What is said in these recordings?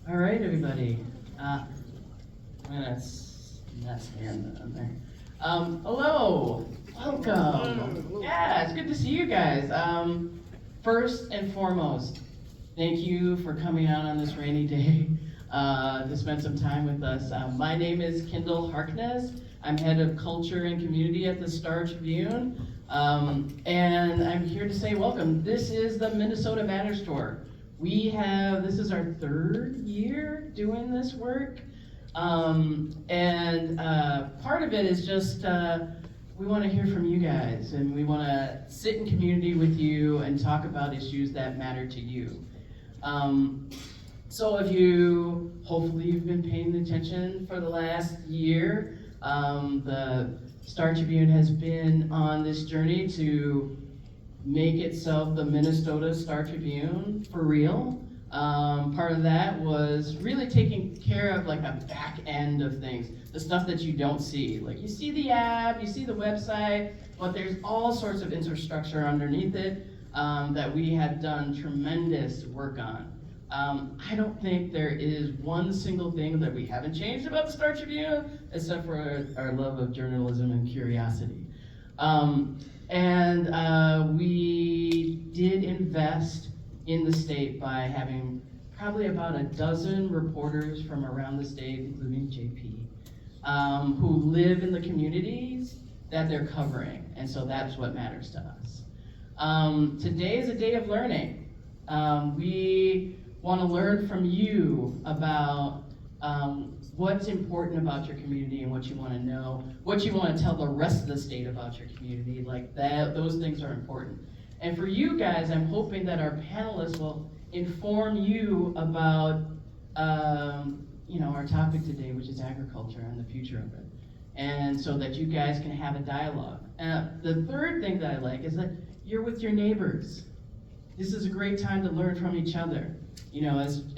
All right, everybody. I'm gonna stand on there. Hello, welcome. Yeah, it's good to see you guys. First and foremost, thank you for coming out on this rainy day to spend some time with us. My name is Kendall Harkness. I'm head of culture and community at the Star Tribune, and I'm here to say welcome. This is the Minnesota Matters Tour. This is our third year doing this work, and part of it is just we want to hear from you guys, and we want to sit in community with you and talk about issues that matter to you. So if hopefully you've been paying attention for the last year, the Star Tribune has been on this journey to make itself the Minnesota Star Tribune for real. Part of that was really taking care of like a back end of things, the stuff that you don't see. Like you see the app, you see the website, but there's all sorts of infrastructure underneath it that we have done tremendous work on. I don't think there is one single thing that we haven't changed about the Star Tribune, except for our love of journalism and curiosity. We did invest in the state by having probably about a dozen reporters from around the state, including JP, who live in the communities that they're covering, and so that's what matters to us. Today is a day of learning. We want to learn from you about what's important about your community and what you want to know, what you want to tell the rest of the state about your community, like that. Those things are important. And for you guys, I'm hoping that our panelists will inform you about our topic today, which is agriculture and the future of it. And so that you guys can have a dialogue. The third thing that I like is that you're with your neighbors. This is a great time to learn from each other.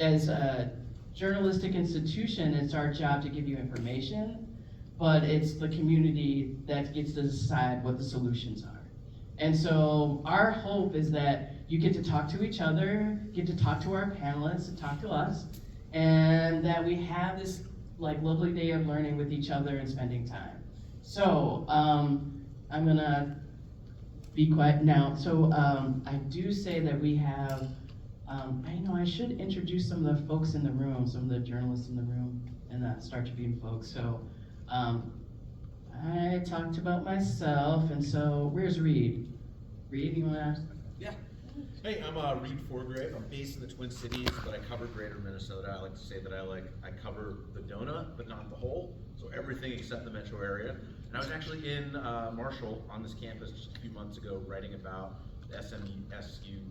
As a journalistic institution, it's our job to give you information, but it's the community that gets to decide what the solutions are. And so our hope is that you get to talk to each other, get to talk to our panelists, and talk to us, and that we have this lovely day of learning with each other and spending time. So I'm gonna be quiet now. So I do say that we have, I should introduce some of the folks in the room, some of the journalists in the room, and the Star Tribune folks. So I talked about myself, and so where's Reed? Reed, you want to ask? Yeah. Hey, I'm Reed Forgrave. I'm based in the Twin Cities, but I cover greater Minnesota. I like to say that I cover the donut, but not the whole, so everything except the metro area. And I was actually in Marshall on this campus just a few months ago writing about the SMU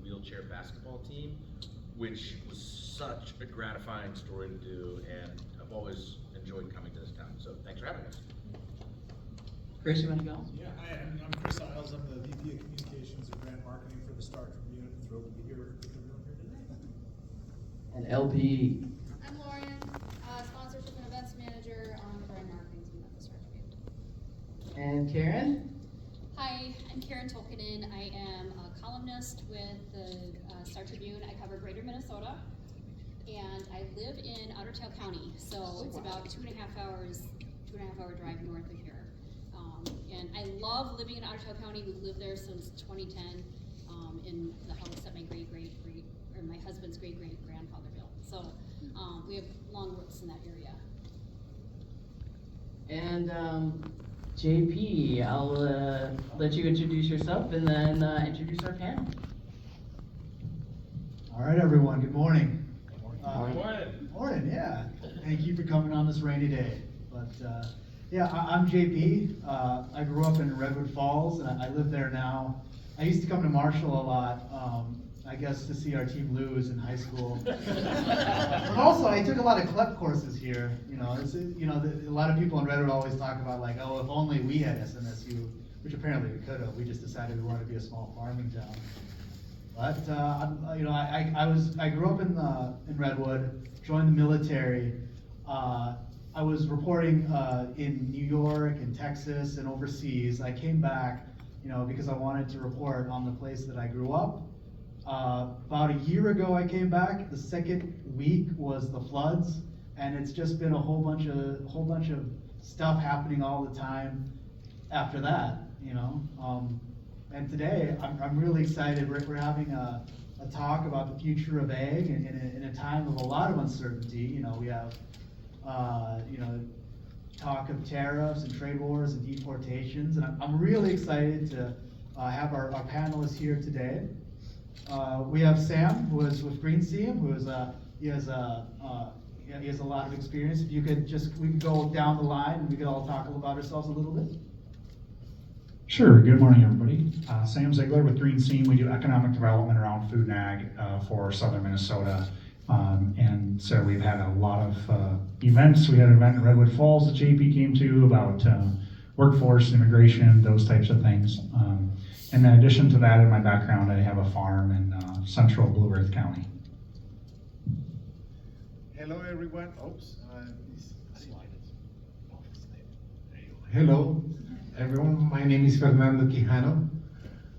wheelchair basketball team, which was such a gratifying story to do, and I've always enjoyed coming to this town. So thanks for having us. Chris, you want to go? Yeah, hi, I'm Chris Isles. I'm the VP of Communications and Brand Marketing for the Star Tribune. Thrilled to be here with everyone here today. And LP. I'm Lauren, Sponsorship and Events Manager on the Brand Marketing team at the Star Tribune. And Karen? Hi, I'm Karen Tolkinen. I am a columnist with the Star Tribune. I cover greater Minnesota, and I live in Ottertail County, so it's about 2.5 hour drive north of here. And I love living in Ottertail County. We've lived there since 2010 in the house that my husband's great-great-grandfather built. So we have long roots in that area. And JP, I'll let you introduce yourself and then introduce our panel. All right, everyone, good morning. Morning. Morning, yeah. Thank you for coming on this rainy day. But yeah, I'm JP. I grew up in Redwood Falls, and I live there now. I used to come to Marshall a lot, I guess to see our team lose in high school. But also, I took a lot of CLEP courses here. A lot of people in Redwood always talk about like, oh, if only we had SMSU, which apparently we could have. We just decided we wanted to be a small farming town. But I grew up in Redwood, joined the military. I was reporting in New York and Texas and overseas. I came back, because I wanted to report on the place that I grew up, About a year ago I came back, the second week was the floods, and it's just been a whole bunch of stuff happening all the time after that, you know. And today, I'm really excited. We're having a talk about the future of ag in a time of a lot of uncertainty. You know, we have, talk of tariffs and trade wars and deportations. And I'm really excited to have our panelists here today. We have Sam, who is with Green Seam, he has a lot of experience. If you could we could go down the line and we could all talk about ourselves a little bit. Sure. Good morning, everybody. Sam Ziegler with Green Seam. We do economic development around food and ag for southern Minnesota. And so we've had a lot of events. We had an event in Redwood Falls that JP came to about workforce, immigration, those types of things. And in addition to that, in my background, I have a farm in central Blue Earth County. Hello, everyone. Hello, everyone. My name is Fernando Quijano.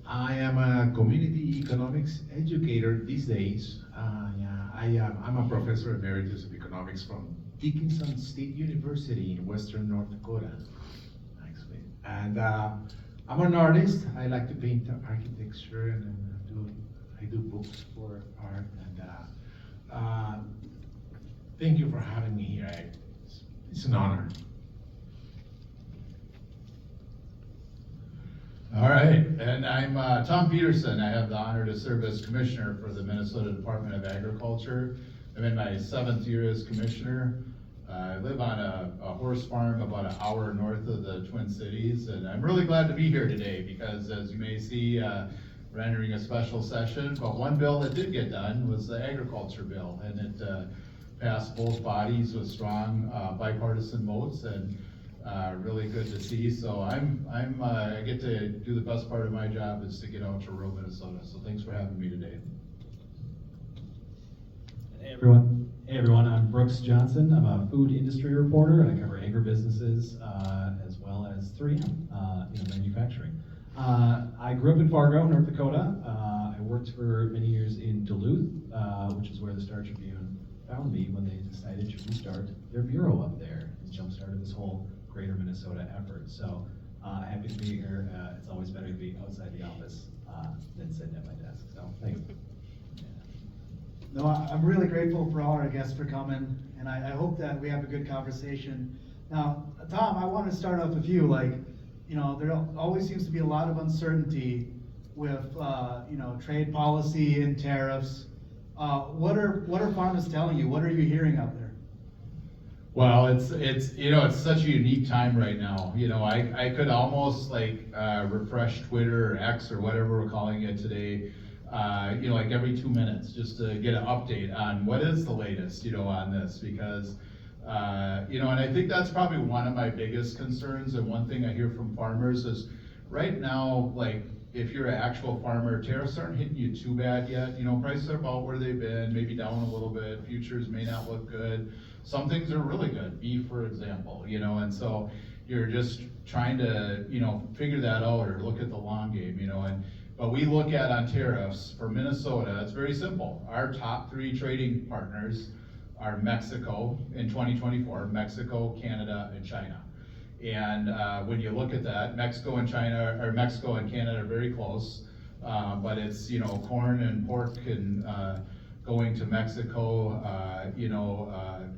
I am a community economics educator these days. I'm a professor emeritus of economics from Dickinson State University in Western North Dakota, actually. And I'm an artist. I like to paint architecture, and I do books for art. And thank you for having me here. It's an honor. All right, and I'm Tom Peterson. I have the honor to serve as commissioner for the Minnesota Department of Agriculture. I'm in my 7th year as commissioner. I live on a horse farm about an hour north of the Twin Cities, and I'm really glad to be here today because, as you may see, we're entering a special session. But one bill that did get done was the agriculture bill, and it passed both bodies with strong bipartisan votes, and really good to see. So I get to do the best part of my job is to get out to rural Minnesota. So thanks for having me today. Hey everyone, I'm Brooks Johnson. I'm a food industry reporter. I cover agribusinesses as well as 3M, manufacturing. I grew up in Fargo, North Dakota. I worked for many years in Duluth, which is where the Star Tribune found me when they decided to restart their bureau up there and jump-started this whole greater Minnesota effort. So happy to be here. It's always better to be outside the office than sitting at my desk. So thanks. No, I'm really grateful for all our guests for coming, and I hope that we have a good conversation. Now, Tom, I want to start off with you. There always seems to be a lot of uncertainty with, trade policy and tariffs. What are farmers telling you? What are you hearing out there? Well, it's such a unique time right now. I could almost refresh Twitter or X or whatever we're calling it today, every 2 minutes just to get an update on what is the latest, on this because, and I think that's probably one of my biggest concerns. And one thing I hear from farmers is right now, if you're an actual farmer, tariffs aren't hitting you too bad yet. Prices are about where they've been, maybe down a little bit. Futures may not look good. Some things are really good, beef, for example, and so you're just trying to, figure that out or look at the long game, but we look at on tariffs for Minnesota, it's very simple. Our top 3 trading partners are Mexico in 2024, Mexico, Canada, and China. And when you look at that, Mexico and Canada are very close, but it's, corn and pork and going to Mexico,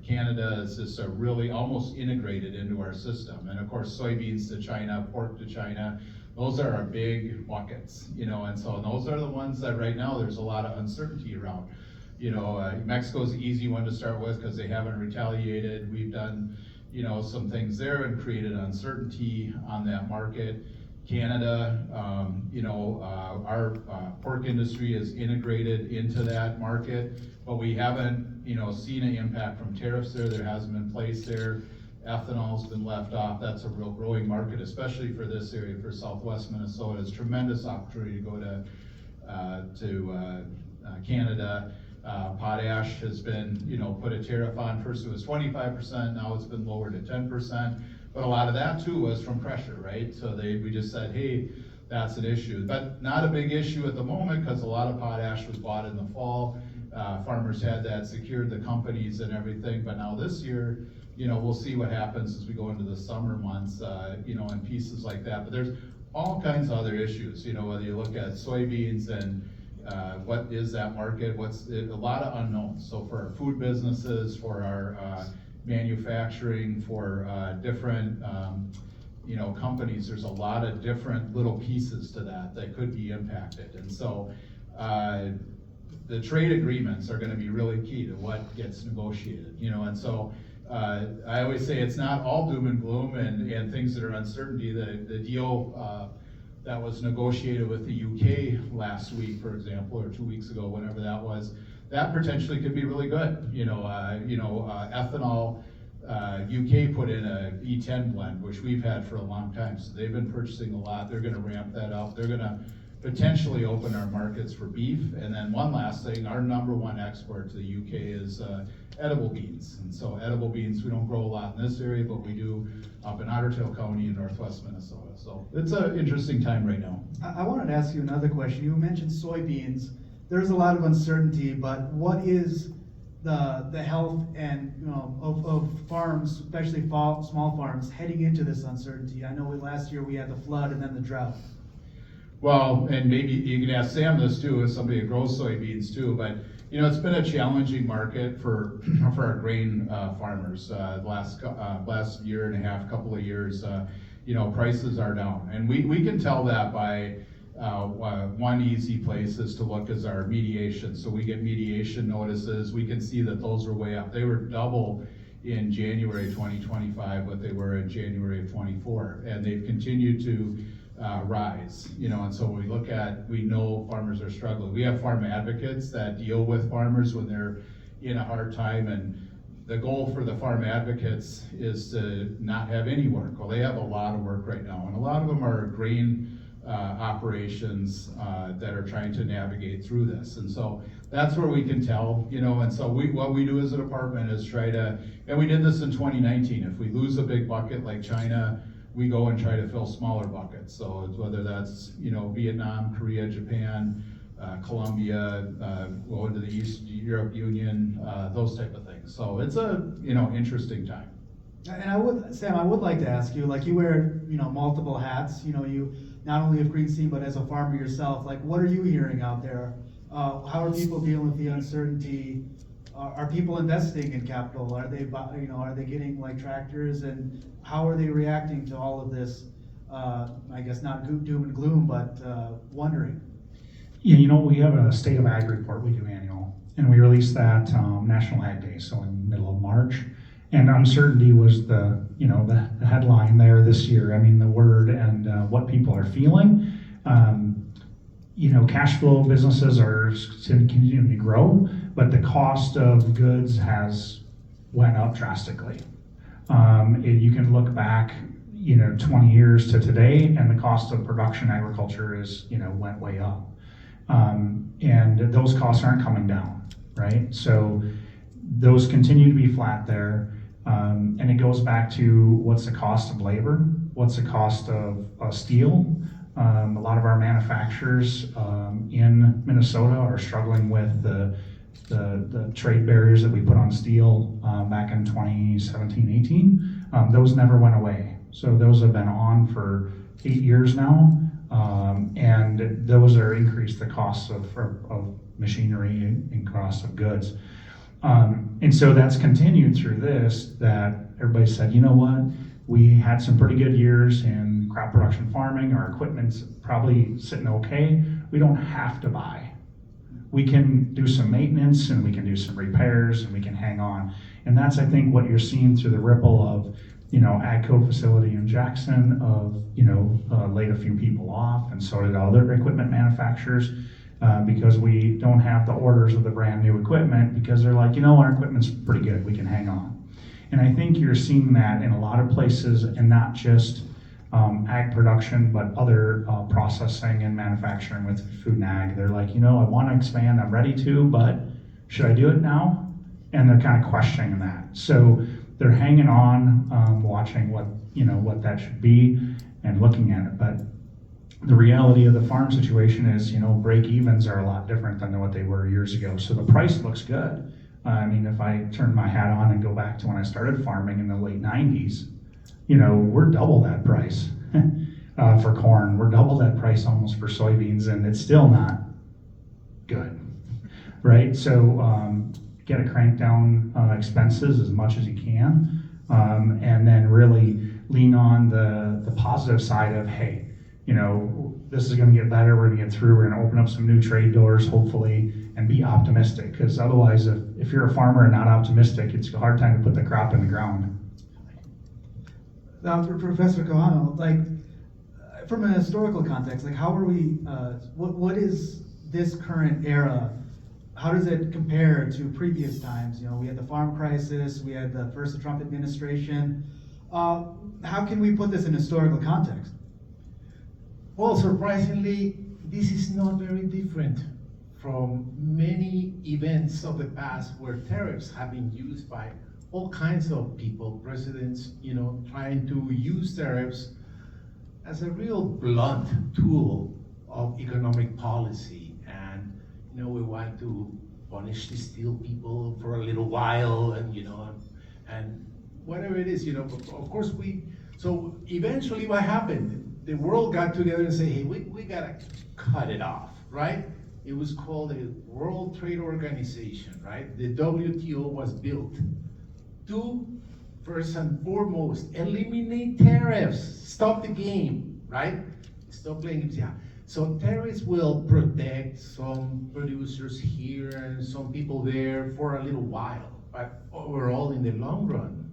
Canada is just really almost integrated into our system. And of course, soybeans to China, pork to China, those are our big buckets, and so those are the ones that right now there's a lot of uncertainty around. Mexico's the easy one to start with because they haven't retaliated. We've done, some things there and created uncertainty on that market. Canada, our pork industry is integrated into that market, but we haven't, seen an impact from tariffs there. There hasn't been place there. Ethanol's been left off. That's a real growing market, especially for this area, for Southwest Minnesota. It's a tremendous opportunity to go to Canada. Potash has been, put a tariff on. First it was 25%, now it's been lowered to 10%. But a lot of that too was from pressure, right? So we just said, hey, that's an issue. But not a big issue at the moment, because a lot of potash was bought in the fall. Farmers had that secured, the companies and everything, but now this year, we'll see what happens as we go into the summer months, and pieces like that. But there's all kinds of other issues, whether you look at soybeans and what is that market, a lot of unknowns. So for our food businesses, for our manufacturing, for different companies, there's a lot of different little pieces to that could be impacted. And so the trade agreements are gonna be really key to what gets negotiated, and so I always say it's not all doom and gloom and things that are uncertainty. The deal that was negotiated with the UK last week, for example, or 2 weeks ago, whenever that was, that potentially could be really good. Ethanol, UK put in a E10 blend, which we've had for a long time, so they've been purchasing a lot. They're gonna ramp that up. They're gonna potentially open our markets for beef. And then one last thing, our #1 export to the UK is edible beans. And so edible beans, we don't grow a lot in this area, but we do up in Otter Tail County in northwest Minnesota. So it's an interesting time right now. I wanted to ask you another question. You mentioned soybeans. There's a lot of uncertainty, but what is the health and of farms, especially small farms, heading into this uncertainty? I know last year we had the flood and then the drought. Well, and maybe you can ask Sam this too, as somebody that grows soybeans too, but it's been a challenging market for our grain farmers. The last year and a half, couple of years, prices are down. And we can tell that by one easy place is to look is our mediation. So we get mediation notices. We can see that those are way up. They were double in January 2025 what they were in January of 24, and they've continued to rise, and so we know farmers are struggling. We have farm advocates that deal with farmers when they're in a hard time, and the goal for the farm advocates is to not have any work. Well, they have a lot of work right now, and a lot of them are grain operations that are trying to navigate through this. And so that's where we can tell, and so what we do as a department is and we did this in 2019, if we lose a big bucket like China, we go and try to fill smaller buckets. So whether that's, Vietnam, Korea, Japan, Colombia, go into the East Europe Union, those type of things. So it's a, interesting time. And Sam, I would like to ask you, like you wear, multiple hats, you not only of Green Sea, but as a farmer yourself, like what are you hearing out there? How are people dealing with the uncertainty? Are people investing in capital? Are they getting like tractors, and how are they reacting to all of this? I guess not doom and gloom, but wondering. Yeah, we have a State of Ag report we do annual, and we released that National Ag Day, so in the middle of March. And uncertainty was the headline there this year. I mean, the word and what people are feeling. Cash flow businesses are continuing to grow, but the cost of goods has went up drastically. You can look back, 20 years to today, and the cost of production agriculture is, went way up. And those costs aren't coming down, right? So those continue to be flat there. And it goes back to what's the cost of labor? What's the cost of steel? A lot of our manufacturers in Minnesota are struggling with the trade barriers that we put on steel back in 2017-18. Those never went away. So those have been on for 8 years now. And those are increased the costs of machinery and cost of goods. And so that's continued through this, that everybody said, you know what, we had some pretty good years in crop production farming, our equipment's probably sitting okay, we don't have to buy. We can do some maintenance and we can do some repairs and we can hang on. And that's, I think, what you're seeing through the ripple of, AgCo facility in Jackson laid a few people off, and so did other equipment manufacturers. Because we don't have the orders of the brand new equipment, because they're like, our equipment's pretty good, we can hang on. And I think you're seeing that in a lot of places, and not just ag production, but other processing and manufacturing with food and ag. They're like, I want to expand, I'm ready to, but should I do it now? And they're kind of questioning that. So they're hanging on, watching what that should be and looking at it. But the reality of the farm situation is, break evens are a lot different than what they were years ago. So the price looks good. I mean, if I turn my hat on and go back to when I started farming in the late 90s, we're double that price for corn. We're double that price almost for soybeans, and it's still not good, right? So get to crank down expenses as much as you can, and then really lean on the positive side of, hey, this is going to get better. We're going to get through. We're going to open up some new trade doors, hopefully, and be optimistic. Because otherwise, if you're a farmer and not optimistic, it's a hard time to put the crop in the ground. Now, for Professor Kohano, from a historical context, how are we? What is this current era? How does it compare to previous times? We had the farm crisis. We had the first Trump administration. How can we put this in historical context? Well, surprisingly, this is not very different from many events of the past where tariffs have been used by all kinds of people, presidents, trying to use tariffs as a real blunt tool of economic policy. And, we want to punish the steel people for a little while and, and whatever it is, but of course so eventually what happened? The world got together and said, hey, we gotta cut it off, right? It was called the World Trade Organization, right? The WTO was built to, first and foremost, eliminate tariffs, stop the game, right? Stop playing it. Yeah. So tariffs will protect some producers here and some people there for a little while, but overall, in the long run,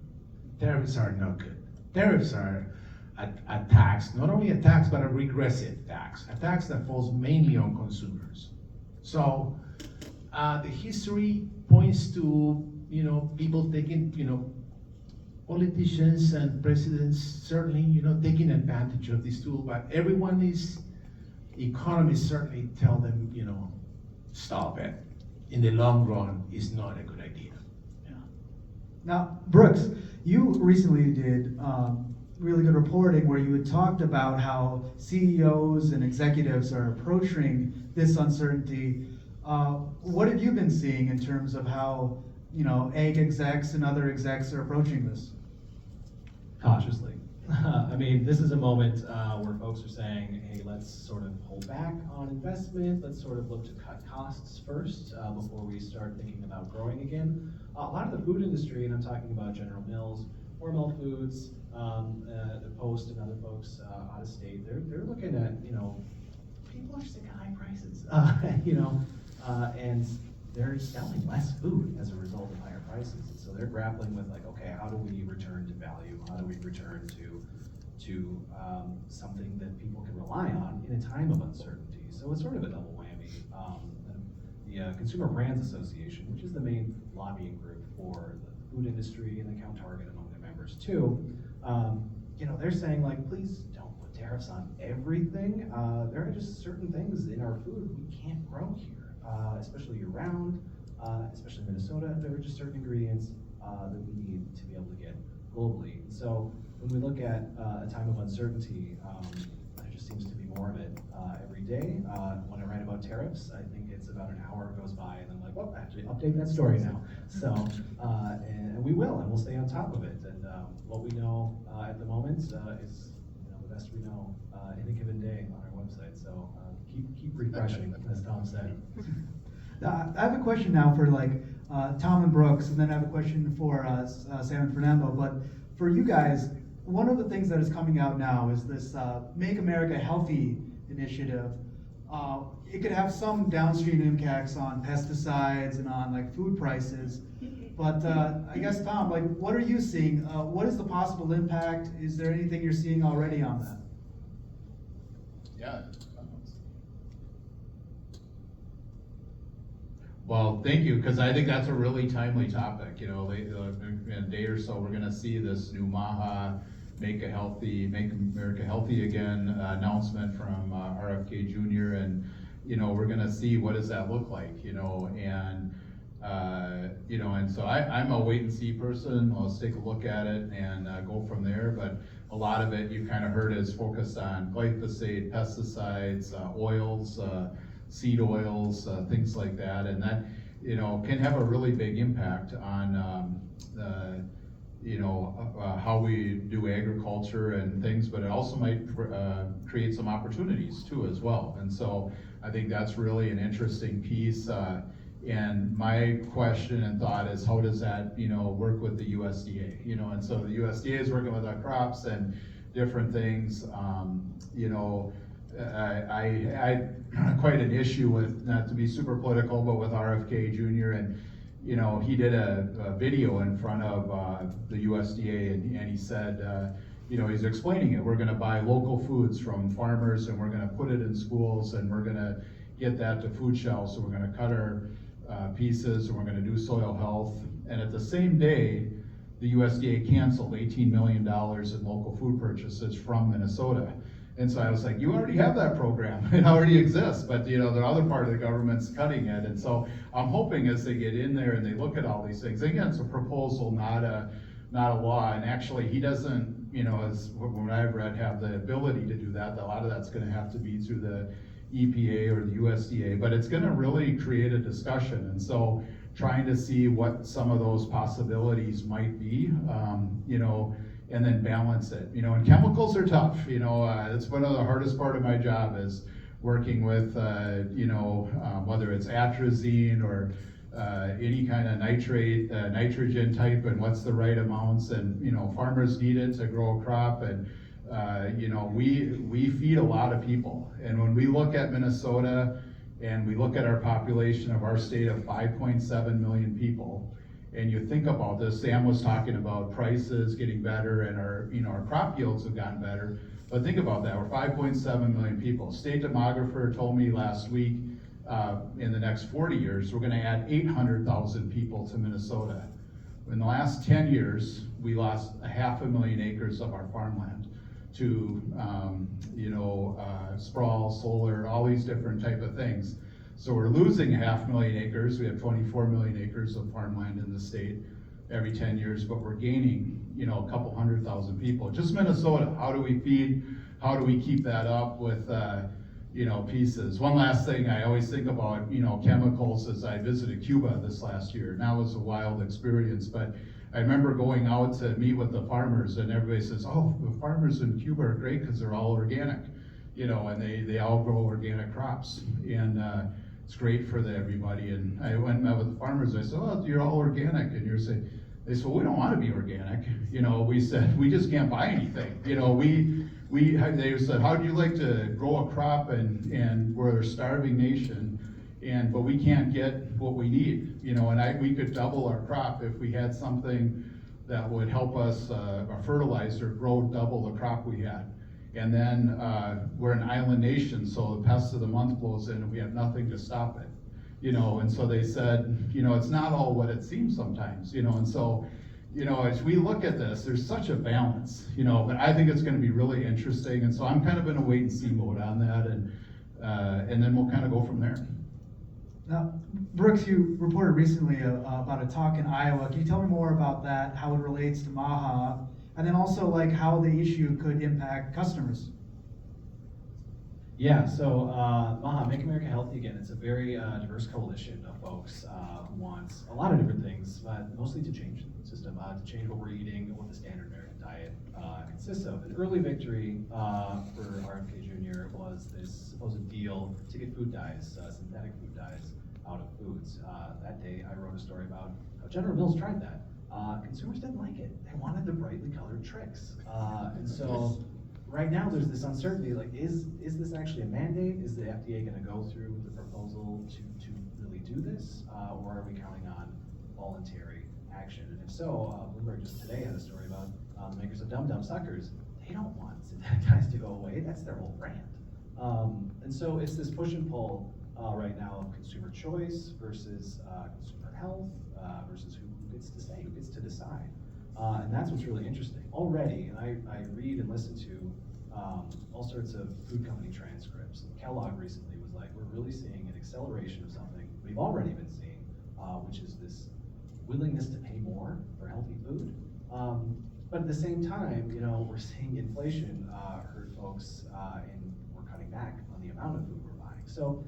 tariffs are not good. Tariffs are a tax, not only a tax, but a regressive tax, a tax that falls mainly on consumers. So the history points to, people taking, politicians and presidents certainly, taking advantage of this tool, but economists certainly tell them, stop it. In the long run, it's not a good idea. Yeah. Now, Brooks, you recently did really good reporting where you had talked about how CEOs and executives are approaching this uncertainty. What have you been seeing in terms of how, ag execs and other execs are approaching this? Cautiously. I mean, this is a moment where folks are saying, hey, let's sort of hold back on investment. Let's sort of look to cut costs first before we start thinking about growing again. A lot of the food industry, and I'm talking about General Mills, Hormel Foods, the Post and other folks out of state, they're looking at, people are sick of high prices, and they're selling less food as a result of higher prices. And so they're grappling with okay, how do we return to value? How do we return to something that people can rely on in a time of uncertainty? So it's sort of a double whammy. The Consumer Brands Association, which is the main lobbying group for the food industry and the Count Target among their members too, they're saying please don't put tariffs on everything. There are just certain things in our food we can't grow here, especially year-round, especially in Minnesota. There are just certain ingredients that we need to be able to get globally. And so when we look at a time of uncertainty, there just seems to be more of it every day. When I write about tariffs, I think it's about an hour goes by and I'm like, well, actually update that story now. So, and we will, and we'll stay on top of it. And what we know at the moment is the best we know any given day on our website. So keep refreshing, as Tom said. I have a question now for Tom and Brooks, and then I have a question for Sam and Fernando. But for you guys, one of the things that is coming out now is this Make America Healthy initiative. It could have some downstream impacts on pesticides and on food prices. But I guess, Tom, what are you seeing? What is the possible impact? Is there anything you're seeing already on that? Yeah. Well, thank you, because I think that's a really timely topic. In a day or so, we're going to see this new MAHA, Make America Healthy Again announcement from RFK Jr. And we're going to see what does that look like. And so I'm a wait and see person. Let's take a look at it and go from there. But a lot of it, you kind of heard, is focused on glyphosate, pesticides, oils, seed oils, things like that, and that, you know, can have a really big impact on how we do agriculture and things, but it also might create some opportunities too as well. And so I think that's really an interesting piece. And my question and thought is, how does that, work with the USDA? And so the USDA is working with our crops and different things. I had quite an issue with, not to be super political, but with RFK Jr. and he did a video in front of the USDA, and he said, he's explaining it. We're going to buy local foods from farmers, and we're going to put it in schools, and we're going to get that to food shelves. So we're going to cut our pieces, and we're going to do soil health. And at the same day, the USDA canceled $18 million in local food purchases from Minnesota. And so I was like, you already have that program, it already exists, but the other part of the government's cutting it. And so I'm hoping as they get in there and they look at all these things, again, it's a proposal, not a law. And actually he doesn't, as what I've read, have the ability to do that. A lot of that's gonna have to be through the EPA or the USDA, but it's gonna really create a discussion. And so trying to see what some of those possibilities might be, and then balance it. And chemicals are tough. It's one of the hardest part of my job is working with, whether it's atrazine or any kind of nitrate, nitrogen type, and what's the right amounts. And farmers need it to grow a crop. And we feed a lot of people. And when we look at Minnesota and we look at our population of our state of 5.7 million people, and you think about this, Sam was talking about prices getting better and our crop yields have gotten better. But think about that, we're 5.7 million people. State demographer told me last week, in the next 40 years, we're gonna add 800,000 people to Minnesota. In the last 10 years, we lost 500,000 acres of our farmland to sprawl, solar, all these different type of things. So we're losing 500,000 acres. We have 24 million acres of farmland in the state every 10 years, but we're gaining, a couple 100,000 people. Just Minnesota, how do we feed, how do we keep that up with, pieces? One last thing I always think about, chemicals, as I visited Cuba this last year. And that was a wild experience, but I remember going out to meet with the farmers, and everybody says, oh, the farmers in Cuba are great because they're all organic, and they all grow organic crops. And it's great for everybody. And I went and met with the farmers. I said, oh, you're all organic. And they said, well, we don't want to be organic. We said, we just can't buy anything. They said, how do you like to grow a crop and we're a starving nation, but we can't get what we need, and we could double our crop if we had something that would help us, a fertilizer, grow double the crop we had. And then we're an island nation, so the pest of the month blows in and we have nothing to stop it. And so they said, it's not all what it seems sometimes, and so, as we look at this, there's such a balance, but I think it's gonna be really interesting. And so I'm kind of in a wait and see mode on that, and then we'll kind of go from there. Now, Brooks, you reported recently about a talk in Iowa. Can you tell me more about that, how it relates to MAHA, and then also like how the issue could impact customers? Yeah, so MAHA, Make America Healthy Again, it's a very diverse coalition of folks who wants a lot of different things, but mostly to change the system, to change what we're eating, what the standard American diet consists of. An early victory for RFK Jr. was this supposed deal to get food dyes, synthetic food dyes, out of foods. That day I wrote a story about how General Mills tried that. Consumers didn't like it. They wanted the brightly colored tricks. And so right now there's this uncertainty, like is this actually a mandate? Is the FDA gonna go through with the proposal to really do this? Or are we counting on voluntary action? And if so, Bloomberg just today had a story about the makers of Dum Dum Suckers. They don't want synthetic dyes to go away, that's their whole brand. And so it's this push and pull right now of consumer choice versus consumer health versus who gets to say, who gets to decide. And that's what's really interesting. Already, and I read and listen to all sorts of food company transcripts. Kellogg recently was like, we're really seeing an acceleration of something we've already been seeing, which is this willingness to pay more for healthy food. But at the same time, you know, we're seeing inflation hurt folks, and we're cutting back on the amount of food we're buying. So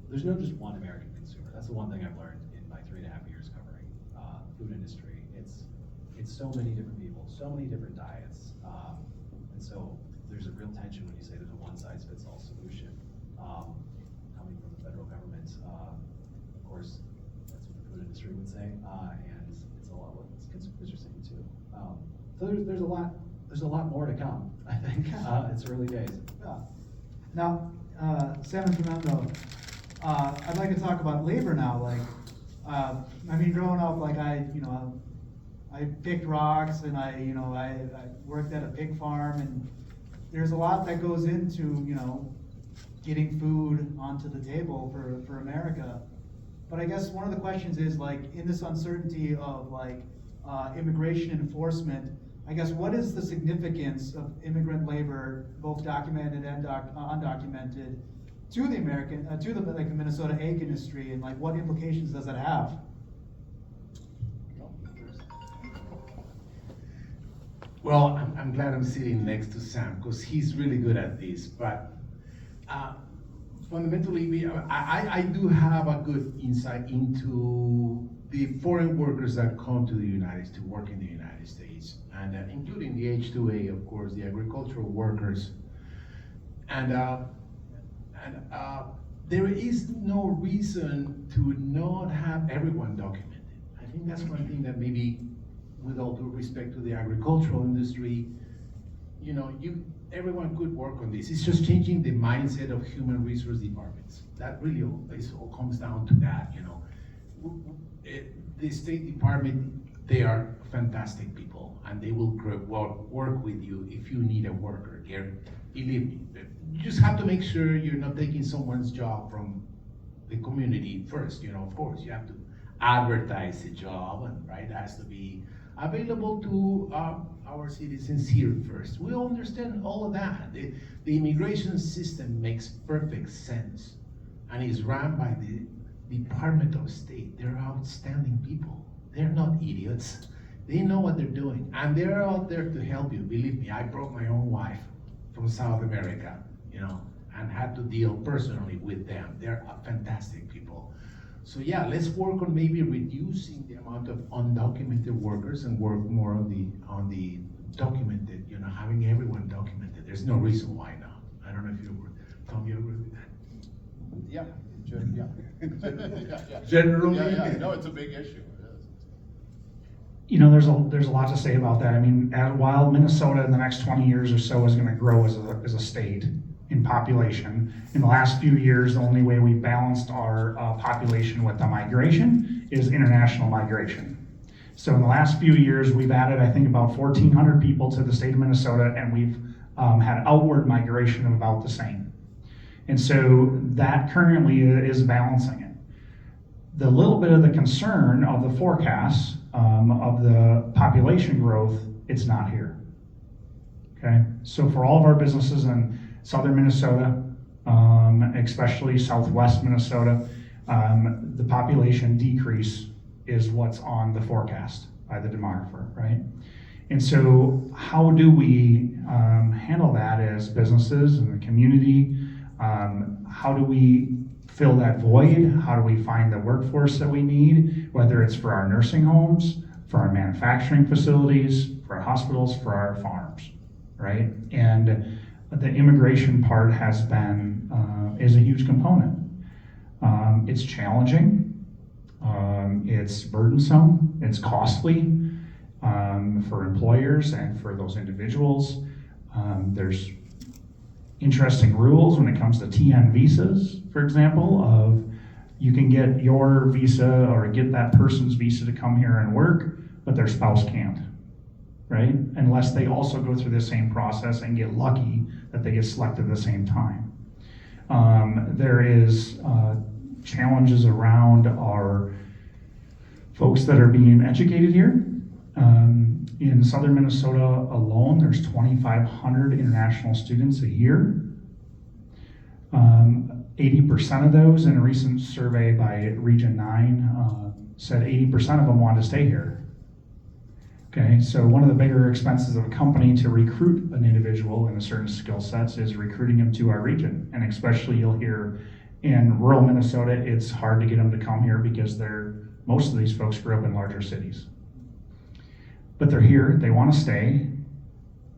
there's no just one American consumer. That's the one thing I've learned in my 3.5 years covering food industry. It's so many different people, so many different diets, and so there's a real tension when you say there's a one-size-fits-all solution coming from the federal government. Of course, that's what the food industry would say, and it's a lot what consumers are saying too. So there's a lot more to come. I think it's early days. Yeah. Now, Sam and Fernando, I'd like to talk about labor now. Like, I mean, growing up, like I picked rocks and I worked at a pig farm, and there's a lot that goes into, getting food onto the table for America. But I guess one of the questions is, like, in this uncertainty of immigration enforcement, I guess what is the significance of immigrant labor, both documented and undocumented, to the the Minnesota egg industry, and what implications does that have? Well, I'm glad I'm sitting next to Sam because he's really good at this. But fundamentally, I do have a good insight into the foreign workers that come to the United States to work in the United States, and including the H-2A, of course, the agricultural workers, and there is no reason to not have everyone documented. I think that's one thing that maybe, with all due respect to the agricultural industry, everyone could work on this. It's just changing the mindset of human resource departments. That really all comes down to that. The State Department, they are fantastic people, and they will work with you if you need a worker. Believe me, you just have to make sure you're not taking someone's job from the community first. Of course, you have to advertise the job, and it has to be available to our citizens here first. We understand all of that. The immigration system makes perfect sense and is run by the Department of State. They're outstanding people. They're not idiots. They know what they're doing, and they're out there to help you. Believe me, I brought my own wife from South America, and had to deal personally with them. They're fantastic people. So yeah, let's work on maybe reducing the amount of undocumented workers and work more on the documented, having everyone documented. There's no reason why not. I don't know if Tom, you agree with that? Yeah. Generally? Yeah, no, it's a big issue. There's a lot to say about that. I mean, while Minnesota in the next 20 years or so is going to grow as a state in population, in the last few years, the only way we've balanced our population with the migration is international migration. So in the last few years, we've added, I think, about 1,400 people to the state of Minnesota, and we've had outward migration of about the same. And so that currently is balancing it. The little bit of the concern of the forecasts of the population growth, it's not here. Okay, so for all of our businesses in southern Minnesota, especially southwest Minnesota, the population decrease is what's on the forecast by the demographer, right? And so how do we handle that as businesses in the community? How do we fill that void? How do we find the workforce that we need, whether it's for our nursing homes, for our manufacturing facilities, for our hospitals, for our farms, right? And the immigration part is a huge component. It's challenging, it's burdensome, it's costly for employers and for those individuals. There's interesting rules when it comes to TN visas, for example, of you can get your visa or get that person's visa to come here and work, but their spouse can't, right? Unless they also go through the same process and get lucky that they get selected at the same time. There is challenges around our folks that are being educated here. In southern Minnesota alone, there's 2,500 international students a year. 80% of those, in a recent survey by Region 9, said 80% of them want to stay here. Okay, so one of the bigger expenses of a company to recruit an individual in a certain skill sets is recruiting them to our region. And especially you'll hear in rural Minnesota, it's hard to get them to come here because most of these folks grew up in larger cities. But they're here, they want to stay.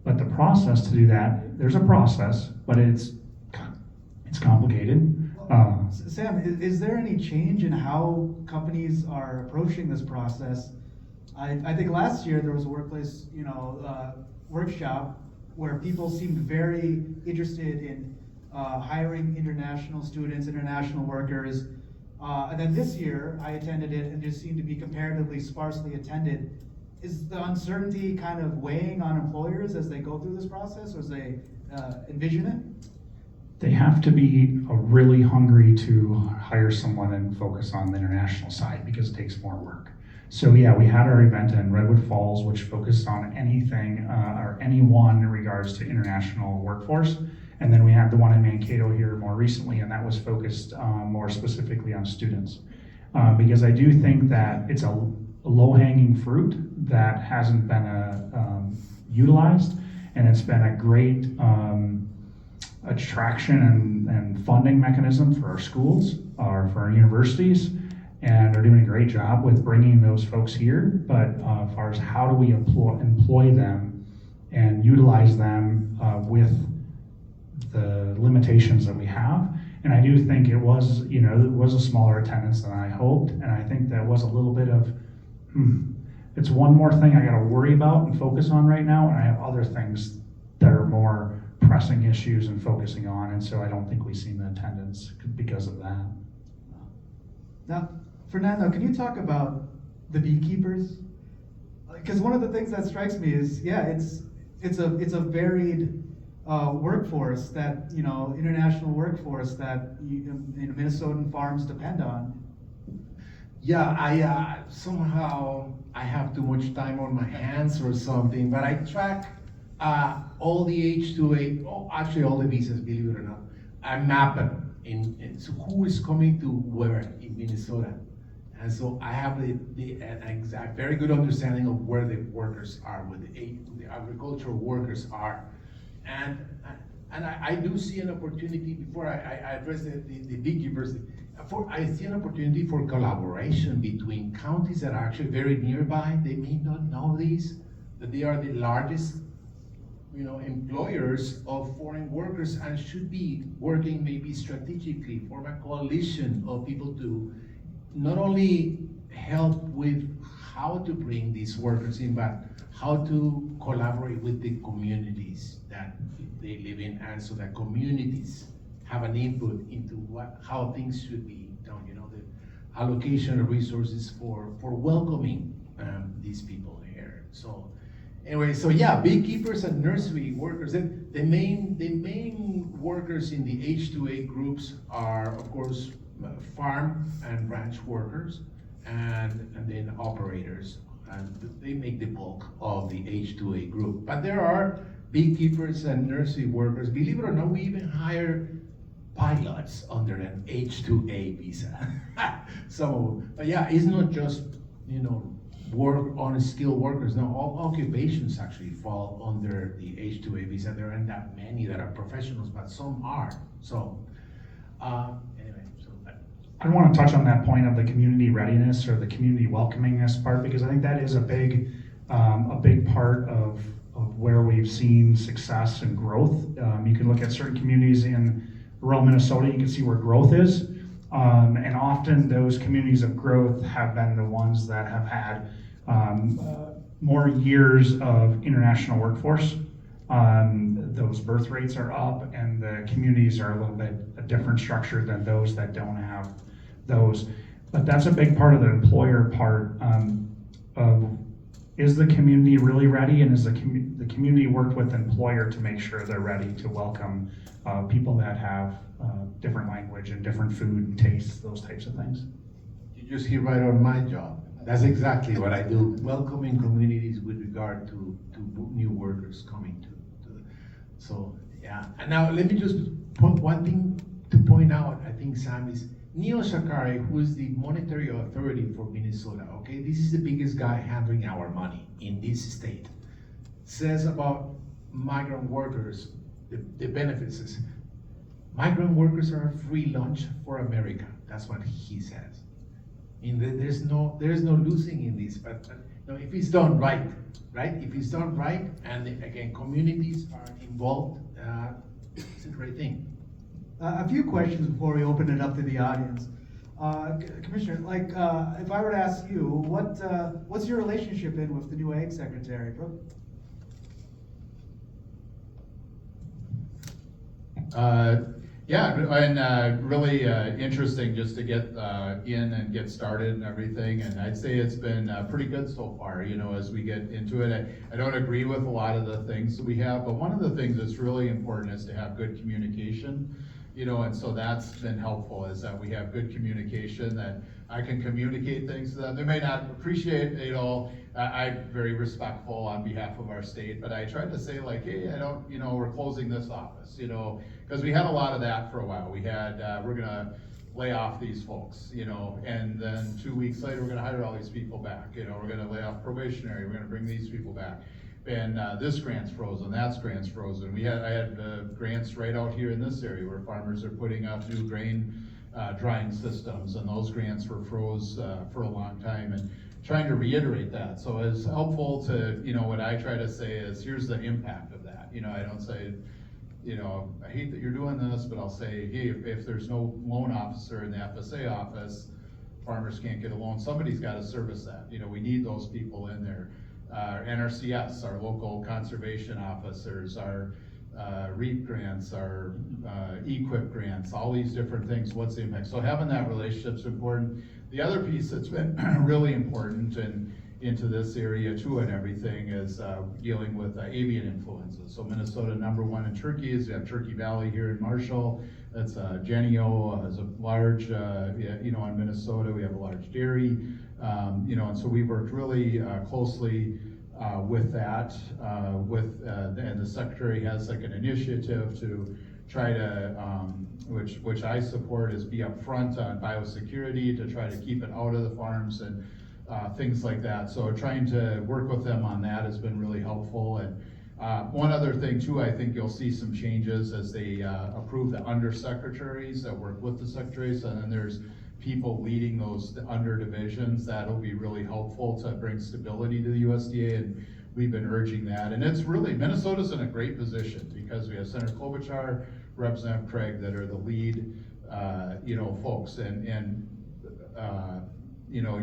But the process to do that, there's a process, but it's complicated. Sam, is there any change in how companies are approaching this process? I think last year there was a workplace, workshop where people seemed very interested in hiring international students, international workers. And then this year I attended it and just seemed to be comparatively sparsely attended. Is the uncertainty kind of weighing on employers as they go through this process, or as they envision it? They have to be really hungry to hire someone and focus on the international side because it takes more work. So yeah, we had our event in Redwood Falls, which focused on anything or anyone in regards to international workforce. And then we had the one in Mankato here more recently, and that was focused more specifically on students. Because I do think that it's a low-hanging fruit that hasn't been utilized, and it's been a great attraction and funding mechanism for our schools or for our universities, and they're doing a great job with bringing those folks here. But as far as how do we employ them and utilize them with the limitations that we have, and I do think it was a smaller attendance than I hoped, and I think that was a little bit of it's one more thing I got to worry about and focus on right now, and I have other things that are more pressing issues and focusing on, and so I don't think we've seen the attendance because of that. Now, Fernando, can you talk about the beekeepers? Because one of the things that strikes me is, it's a varied workforce that, international workforce that Minnesotan farms depend on. Yeah, somehow I have too much time on my hands or something, but I track all the H-2A, actually all the visas, believe it or not. I map them so who is coming to where in Minnesota. And so I have an exact, very good understanding of where the workers are, where the agricultural workers are. And I do see an opportunity, before I address the beekeepers, I see an opportunity for collaboration between counties that are actually very nearby. They may not know these, that they are the largest employers of foreign workers and should be working maybe strategically, form a coalition of people to not only help with how to bring these workers in, but how to collaborate with the communities that they live in, and so that communities have an input into how things should be done, the allocation of resources for welcoming these people here. So anyway, beekeepers and nursery workers. The main workers in the H-2A groups are, of course, farm and ranch workers, and then operators, and they make the bulk of the H-2A group. But there are beekeepers and nursery workers. Believe it or not, we even hire pilots under an H-2A visa. But it's not just work on skilled workers. No, all occupations actually fall under the H-2A visa. There aren't that many that are professionals, but some are. So anyway, I want to touch on that point of the community readiness or the community welcomingness part, because I think that is a big part of where we've seen success and growth. You can look at certain communities in rural Minnesota, you can see where growth is. And often those communities of growth have been the ones that have had more years of international workforce. Those birth rates are up, and the communities are a little bit a different structure than those that don't have those. But that's a big part of the employer part of, is the community really ready, and is the community worked with the employer to make sure they're ready to welcome people that have different language and different food tastes, those types of things. You just hit right on my job. That's exactly what I do, welcoming communities with regard to new workers coming to so yeah. And now let me just put one thing to point out, I think, Sam, is Neil Shakari, who is the monetary authority for Minnesota, okay? this is the biggest guy handling our money in this state, says about migrant workers, the benefits is, migrant workers are a free lunch for America. That's what he says. There's no losing in this, but you know, if it's done right? If it's done right, and again, communities are involved, it's a great thing. A few questions before we open it up to the audience. Commissioner, like, if I were to ask you, what's your relationship in with the new Ag Secretary, Brooke? Yeah, and really interesting just to get in and get started and everything. And I'd say it's been pretty good so far, you know, as we get into it. I don't agree with a lot of the things that we have, but one of the things that's really important is to have good communication, you know, and so that's been helpful, is that we have good communication, that I can communicate things to them. They may not appreciate it all. I'm very respectful on behalf of our state, but I tried to say, like, hey, you know, we're closing this office, you know, because we had a lot of that for a while. We had, we're gonna lay off these folks, you know, and then 2 weeks later, we're gonna hire all these people back, you know, we're gonna lay off probationary, we're gonna bring these people back. And this grant's frozen, that's grant's frozen. I had grants right out here in this area where farmers are putting up new grain drying systems, and those grants were froze for a long time, and trying to reiterate that. So it's helpful to, you know, what I try to say is, here's the impact of that. You know, I don't say, you know, I hate that you're doing this, but I'll say, hey, if there's no loan officer in the FSA office, farmers can't get a loan, somebody's gotta service that. You know, we need those people in there. NRCS, our local conservation officers, our REAP grants, our EQIP grants, all these different things, what's the impact? So having that relationship's important. The other piece that's been really important and into this area too and everything is dealing with avian influenza. So Minnesota #1 in turkeys. We have Turkey Valley here in Marshall. That's Jenio is a large, you know, in Minnesota. We have a large dairy, you know, and so we worked really closely with that, and the secretary has like an initiative to try to, which I support, is be upfront on biosecurity to try to keep it out of the farms and things like that. So trying to work with them on that has been really helpful. And one other thing too, I think you'll see some changes as they approve the undersecretaries that work with the secretaries, and then there's people leading those under divisions. That'll be really helpful to bring stability to the USDA, and we've been urging that. And it's really, Minnesota's in a great position because we have Senator Klobuchar, Representative Craig that are the lead, you know, folks. And you know,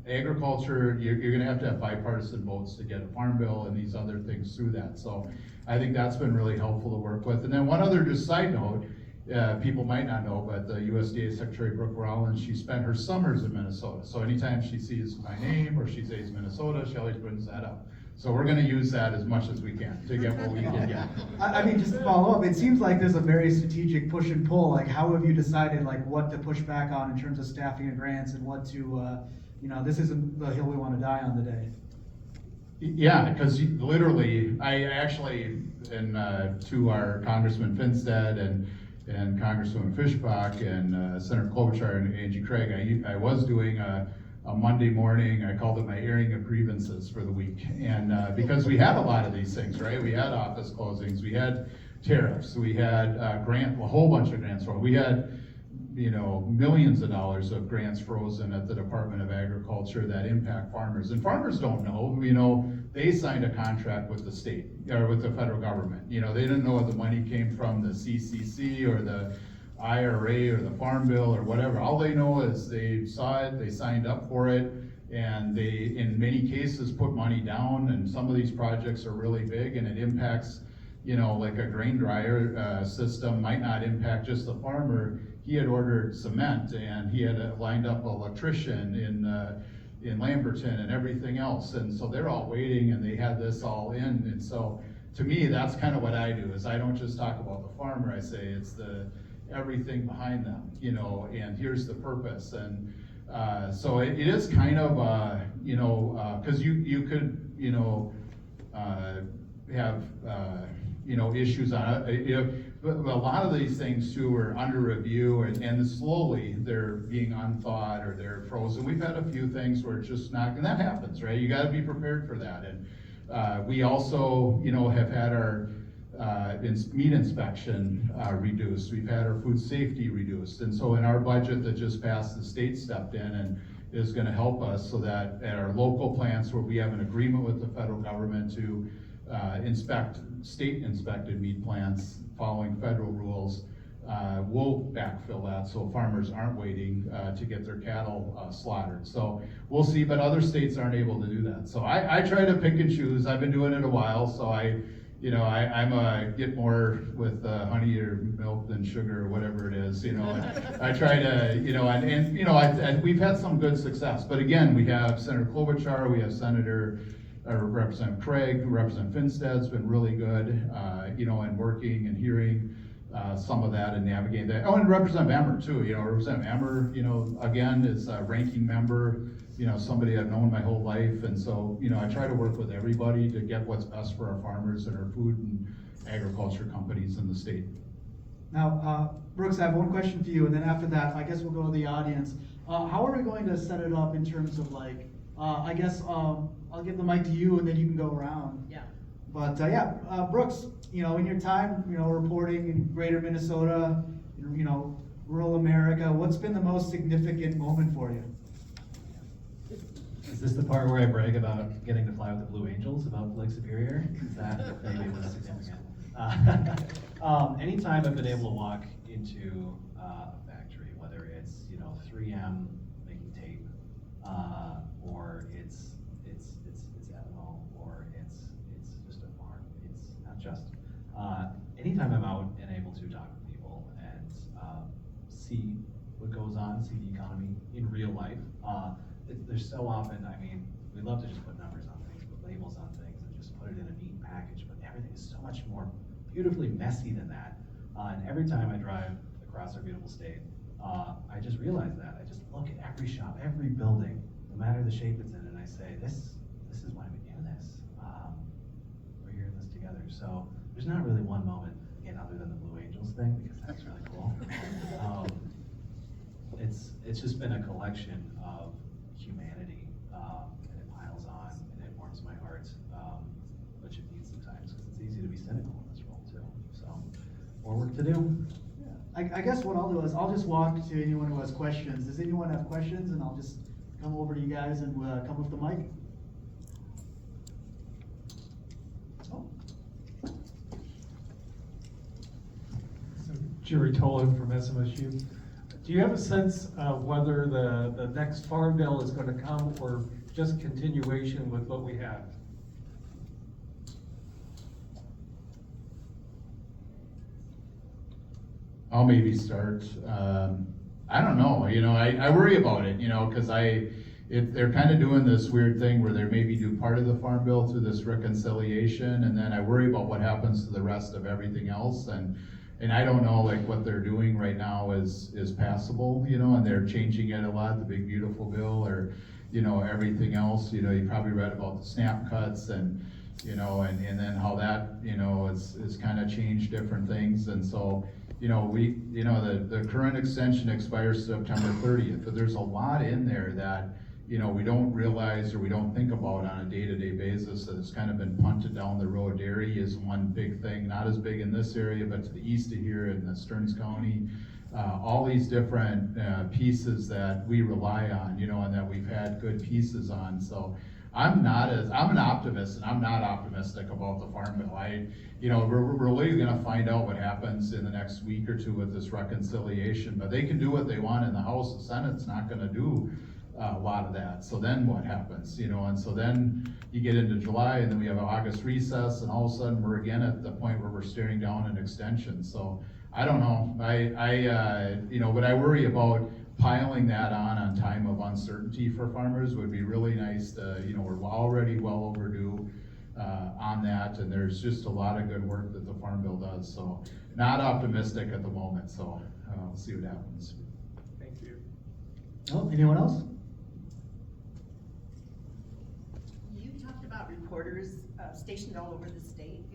agriculture, you're gonna have to have bipartisan votes to get a farm bill and these other things through that. So I think that's been really helpful to work with. And then one other just side note, people might not know, but the USDA Secretary Brooke Rollins, she spent her summers in Minnesota. So anytime she sees my name or she says Minnesota, she always brings that up. So we're gonna use that as much as we can to get what we can get. I mean, just to follow up, it seems like there's a very strategic push and pull. Like, how have you decided like what to push back on in terms of staffing and grants, and what to, you know, this isn't the hill we want to die on today. Yeah, because literally, I actually, to our Congressman Finstead and Congresswoman Fishbach and Senator Klobuchar and Angie Craig, I was doing a Monday morning, I called it my airing of grievances for the week. And because we had a lot of these things, right? We had office closings, we had tariffs, we had a whole bunch of grants. We had, you know, millions of dollars of grants frozen at the Department of Agriculture that impact farmers. And farmers don't know, you know, they signed a contract with the state, or with the federal government. You know, they didn't know where the money came from, the CCC or the IRA or the Farm Bill or whatever. All they know is they saw it, they signed up for it, and they, in many cases, put money down, and some of these projects are really big, and it impacts, you know, like a grain dryer system might not impact just the farmer. He had ordered cement, and he had lined up an electrician in Lamberton and everything else, and so they're all waiting, and they had this all in. And so to me, that's kind of what I do, is I don't just talk about the farmer, I say it's the everything behind them, you know, and here's the purpose. And so it is kind of, you know, because you could, you know, have, you know, issues on it. but a lot of these things too are under review, and slowly they're being unthawed or they're frozen. We've had a few things where it's just not, and that happens, right? You gotta be prepared for that. And we also, have had our meat inspection reduced. We've had our food safety reduced. And so in our budget that just passed, the state stepped in and is gonna help us so that at our local plants where we have an agreement with the federal government to inspect state inspected meat plants following federal rules, we'll backfill that so farmers aren't waiting to get their cattle slaughtered. So we'll see, but other states aren't able to do that. So I try to pick and choose. I've been doing it a while, so I'm a get more with honey or milk than sugar or whatever it is, and I try to, and we've had some good success. But again, we have Senator Klobuchar, we have Representative Craig, Representative Finstad's been really good, in working and hearing some of that and navigating that. Oh, and Representative Emmer too, Representative Emmer, again, is a ranking member, somebody I've known my whole life. And so, I try to work with everybody to get what's best for our farmers and our food and agriculture companies in the state. Now, Brooks, I have one question for you, and then after that, I guess we'll go to the audience. How are we going to set it up in terms of I'll give the mic to you and then you can go around. Yeah. But Brooks, in your time, reporting in greater Minnesota, rural America, what's been the most significant moment for you? Is this the part where I brag about getting to fly with the Blue Angels about Lake Superior? Is that maybe was significant? Anytime I've been able to walk into a factory, whether it's 3M making tape, or it's ethanol, or it's just a farm. It's not just. Anytime I'm out and able to talk with people and see what goes on, see the economy in real life. There's so often, we love to just put numbers on things, put labels on things, and just put it in a neat package, but everything is so much more beautifully messy than that. And every time I drive across our beautiful state, I just realize that. I just look at every shop, every building, no matter the shape it's in, and I say, this is why we do this. We're here in this together. So there's not really one moment, again, other than the Blue Angels thing, because that's really cool. It's just been a collection of humanity, and it piles on, and it warms my heart, which it needs sometimes, because it's easy to be cynical in this role too. So, more work to do. Yeah. I guess what I'll do is I'll just walk to anyone who has questions. Does anyone have questions? And I'll just come over to you guys and come with the mic. Oh. So, Jerry Tolan from SMSU. Do you have a sense of whether the next farm bill is going to come or just continuation with what we have? I'll maybe start. I don't know. I worry about it. Because they're kind of doing this weird thing where they maybe do part of the farm bill through this reconciliation, and then I worry about what happens to the rest of everything else. And I don't know, what they're doing right now is passable, and they're changing it a lot, the big beautiful bill, or, everything else. You probably read about the SNAP cuts and then how that, is kind of changed different things. And so, the current extension expires September 30th, but there's a lot in there that, we don't realize or we don't think about on a day-to-day basis that it's kind of been punted down the road. Dairy is one big thing, not as big in this area, but to the east of here in the Stearns County. All these different pieces that we rely on, and that we've had good pieces on. So I'm an optimist, and I'm not optimistic about the farm bill. We're really gonna find out what happens in the next week or two with this reconciliation, but they can do what they want in the House. The Senate's not gonna do a lot of that. So then what happens, and so then you get into July, and then we have an August recess, and all of a sudden we're again at the point where we're staring down an extension. So I don't know. But I worry about piling that on time of uncertainty for farmers would be really nice to, we're already well overdue on that, and there's just a lot of good work that the Farm Bill does. So not optimistic at the moment. So we'll see what happens. Thank you. Oh, anyone else? You talked about reporters stationed all over the state.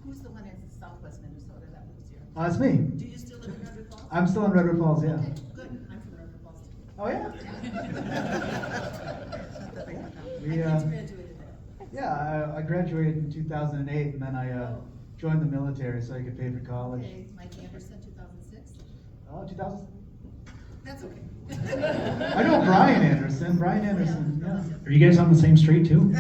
who's the one in Southwest Minnesota that lives here? It's me. Do you still live in Redwood Falls? I'm still in Redwood Falls, yeah. Okay, good. I'm from Redwood Falls too. Oh, yeah? My kids graduated there. Yeah, I graduated in 2008, and then I joined the military so I could pay for college. Okay, Mike Anderson, 2006? Oh, 2000? That's okay. I know Brian Anderson. Brian Anderson, yeah. Are you guys on the same street too?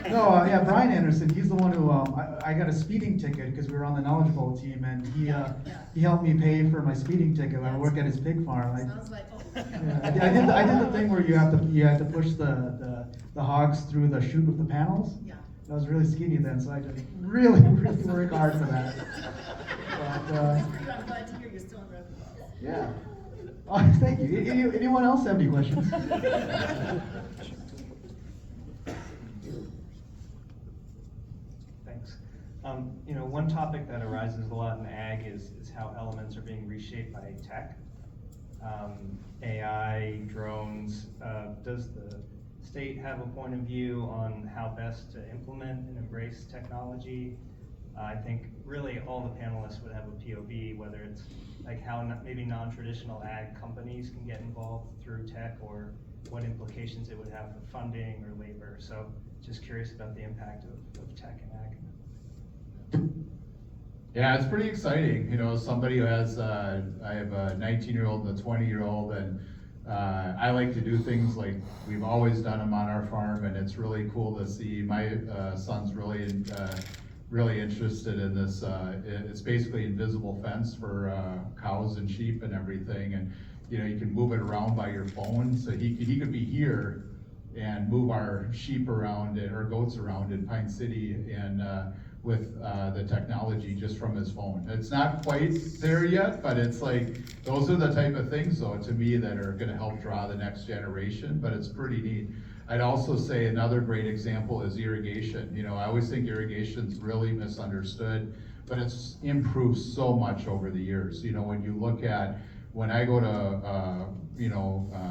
No, yeah, Brian Anderson. He's the one who I got a speeding ticket because we were on the Knowledge Bowl team, and he helped me pay for my speeding ticket. I work at his pig farm. Sounds like, oh. Yeah, I did the thing where you have to push the hogs through the chute of the panels. Yeah. I was really skinny then, so I had to really work hard for that. But, Good for you. I'm glad to hear you're still in Redwood Falls. yeah. Oh, thank you. Anyone else have any questions? Thanks. One topic that arises a lot in ag is how elements are being reshaped by tech. AI, drones. Does the state have a point of view on how best to implement and embrace technology? I think really all the panelists would have a POV, whether it's like how maybe non-traditional ag companies can get involved through tech, or what implications it would have for funding or labor. So just curious about the impact of tech and ag. Yeah, it's pretty exciting. Somebody who has, I have a 19-year-old and a 20-year-old, and I like to do things like we've always done them on our farm, and it's really cool to see. My son's really interested in this. It's basically invisible fence for cows and sheep and everything, and you can move it around by your phone. So he could be here and move our sheep around or goats around in Pine City, and with the technology just from his phone. It's not quite there yet, but it's like, those are the type of things though, to me, that are gonna help draw the next generation, but it's pretty neat. I'd also say another great example is irrigation. I always think irrigation's really misunderstood, but it's improved so much over the years. When you look at, when I go to,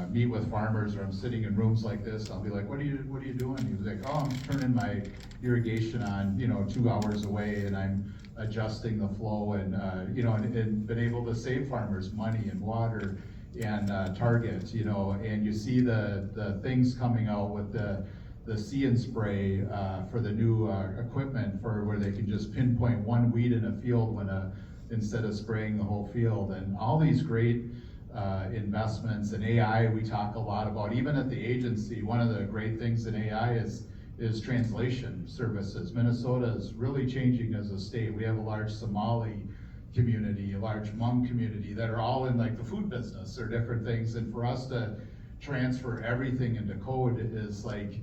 meet with farmers, or I'm sitting in rooms like this, I'll be like, what are you doing? He's like, oh, I'm turning my irrigation on, 2 hours away, and I'm adjusting the flow, and, and been able to save farmers money and water and targets, and you see the things coming out with the See and Spray for the new equipment for where they can just pinpoint one weed in a field instead of spraying the whole field, and all these great investments in AI we talk a lot about. Even at the agency, one of the great things in AI is translation services. Minnesota is really changing as a state. We have a large Somali community, a large Hmong community that are all in like the food business or different things, and for us to transfer everything into code is like,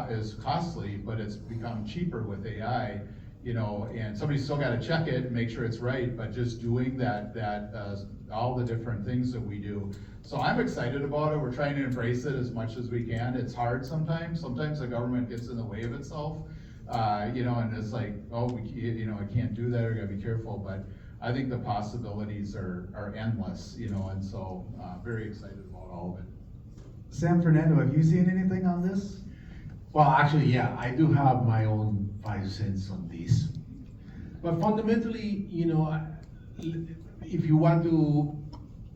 is costly, but it's become cheaper with AI. And somebody's still got to check it and make sure it's right, but just doing that all the different things that we do. So I'm excited about it. We're trying to embrace it as much as we can. It's hard sometimes. Sometimes the government gets in the way of itself, and it's like, oh, I can't do that, or gotta be careful. But I think the possibilities are endless, and so very excited about all of it. Sam Fernando, have you seen anything on this? Well, actually, yeah, I do have my own 5 cents on this. But fundamentally, if you want to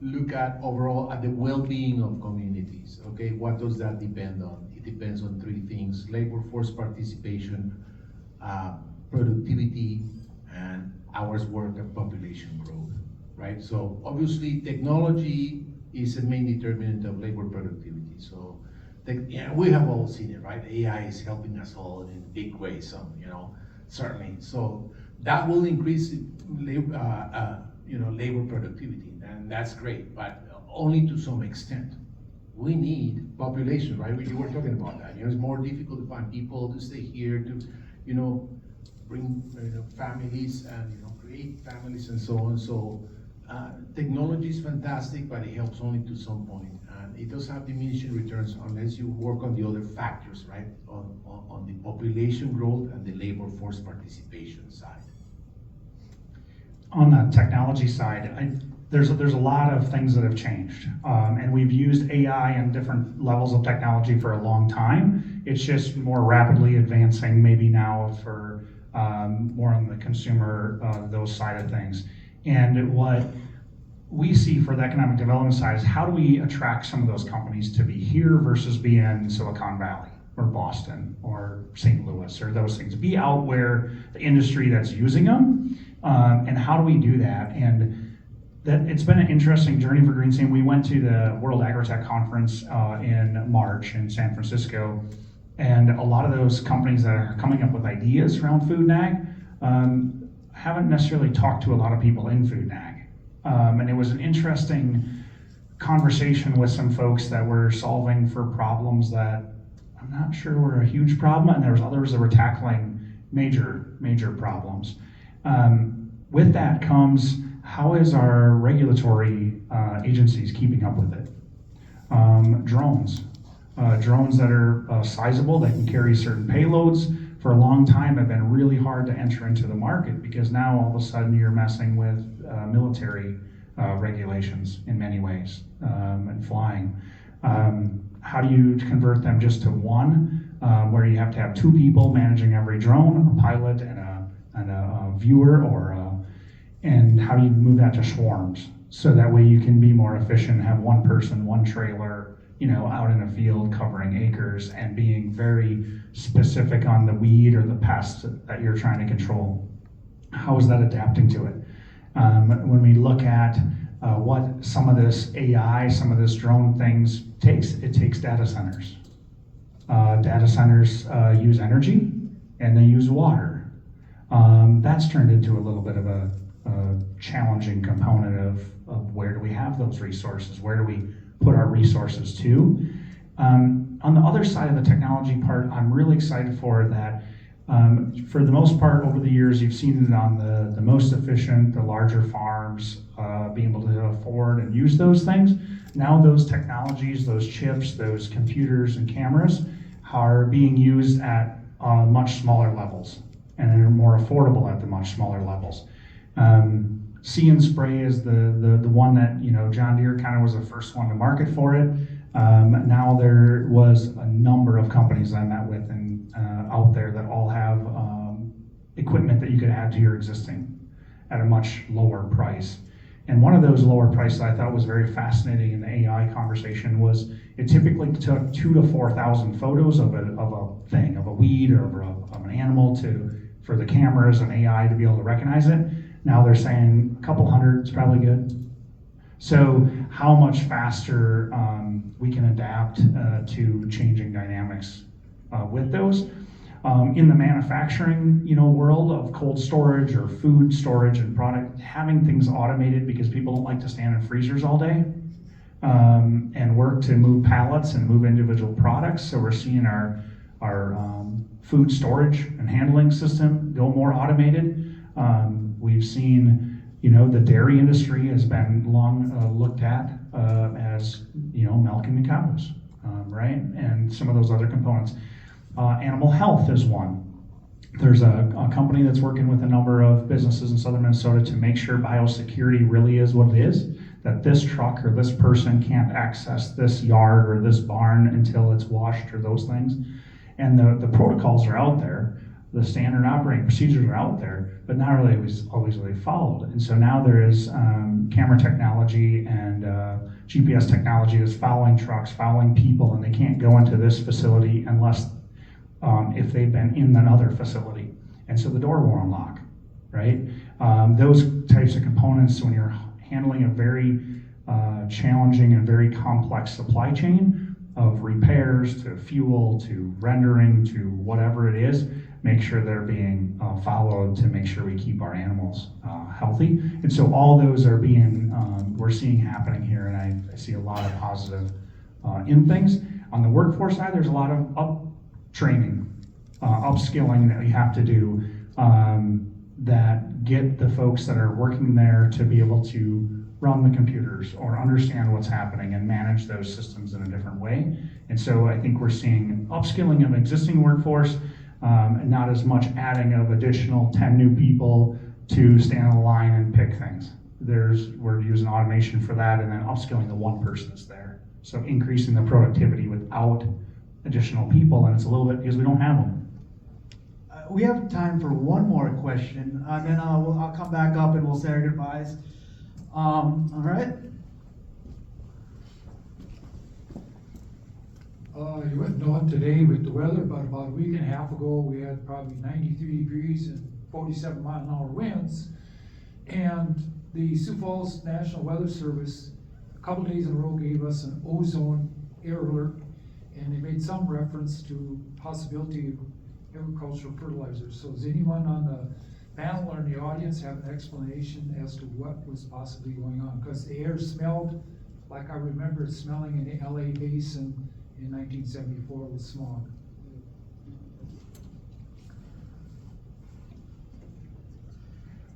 look at overall at the well-being of communities, okay, what does that depend on? It depends on 3 things: labor force participation, productivity, and hours worked and population growth, right? So obviously technology is a main determinant of labor productivity. So we have all seen it, right? AI is helping us all in big ways, certainly. So that will increase labor productivity, and that's great, but only to some extent. We need population, right? You were talking about that. It's more difficult to find people to stay here, to bring families and create families and so on. So technology is fantastic, but it helps only to some point. And it does have diminishing returns unless you work on the other factors, right? On the population growth and the labor force participation side. On the technology side, there's a lot of things that have changed, and we've used AI and different levels of technology for a long time. It's just more rapidly advancing, maybe now for more on the consumer those side of things. And what we see for the economic development side is how do we attract some of those companies to be here versus be in Silicon Valley or Boston or St. Louis or those things. Be out where the industry that's using them, and how do we do that? And that it's been an interesting journey for Green Team. We went to the World Agritech Conference in March in San Francisco, and a lot of those companies that are coming up with ideas around food and ag haven't necessarily talked to a lot of people in food and ag. And it was an interesting conversation with some folks that were solving for problems that I'm not sure were a huge problem, and there was others that were tackling major problems. With that comes, how is our regulatory agencies keeping up with it? Drones that are sizable, that can carry certain payloads, for a long time have been really hard to enter into the market, because now all of a sudden you're messing with military regulations in many ways, and flying. How do you convert them just to one, where you have to have two people managing every drone, a pilot and a viewer, and how do you move that to swarms? So that way you can be more efficient, have one person, one trailer, out in a field covering acres and being very specific on the weed or the pest that you're trying to control. How is that adapting to it? When we look at what some of this AI, some of this drone things takes, it takes data centers. Data centers use energy and they use water. That's turned into a little bit of a challenging component of where do we have those resources? Where do we put our resources to? On the other side of the technology part, I'm really excited for that. For the most part, over the years, you've seen it on the most efficient, the larger farms, being able to afford and use those things. Now those technologies, those chips, those computers and cameras are being used at much smaller levels, and are more affordable at the much smaller levels. See and Spray is the one that, John Deere kind of was the first one to market for it. Now there was a number of companies I met with and out there that all have equipment that you could add to your existing at a much lower price. And one of those lower prices I thought was very fascinating in the AI conversation was it typically took 2,000 to 4,000 photos of a thing, of a weed or of an animal for the cameras and AI to be able to recognize it. Now they're saying a couple hundred is probably good. So how much faster we can adapt to changing dynamics with those. In the manufacturing world of cold storage or food storage and product, having things automated, because people don't like to stand in freezers all day and work to move pallets and move individual products. So we're seeing our food storage and handling system go more automated. We've seen, the dairy industry has been long looked at as, milking the cows, right? And some of those other components. Animal health is one. There's a company that's working with a number of businesses in southern Minnesota to make sure biosecurity really is what it is, that this truck or this person can't access this yard or this barn until it's washed or those things. And the protocols are out there. The standard operating procedures are out there, but not really always really followed. And so now there is camera technology and GPS technology that's following trucks, following people, and they can't go into this facility unless if they've been in another facility. And so the door won't unlock, right? Those types of components, when you're handling a very challenging and very complex supply chain of repairs to fuel to rendering to whatever it is, make sure they're being followed to make sure we keep our animals healthy. And so all those are being, we're seeing happening here, and I see a lot of positive in things. On the workforce side, there's a lot of training, upskilling that we have to do that get the folks that are working there to be able to run the computers or understand what's happening and manage those systems in a different way. And so I think we're seeing upskilling of existing workforce, and not as much adding of additional 10 new people to stand on the line and pick things. we're using automation for that and then upskilling the one person that's there. So increasing the productivity without additional people, and it's a little bit because we don't have them. We have time for one more question, then I'll come back up and we'll say our goodbyes. All right. You wouldn't know it today with the weather, but about a week and a half ago, we had probably 93 degrees and 47-mile-an-hour winds. And the Sioux Falls National Weather Service, a couple days in a row, gave us an ozone air alert, and they made some reference to possibility of agricultural fertilizers. So does anyone on the panel or in the audience have an explanation as to what was possibly going on? Because the air smelled like I remember it smelling in the LA basin in 1974 with smog.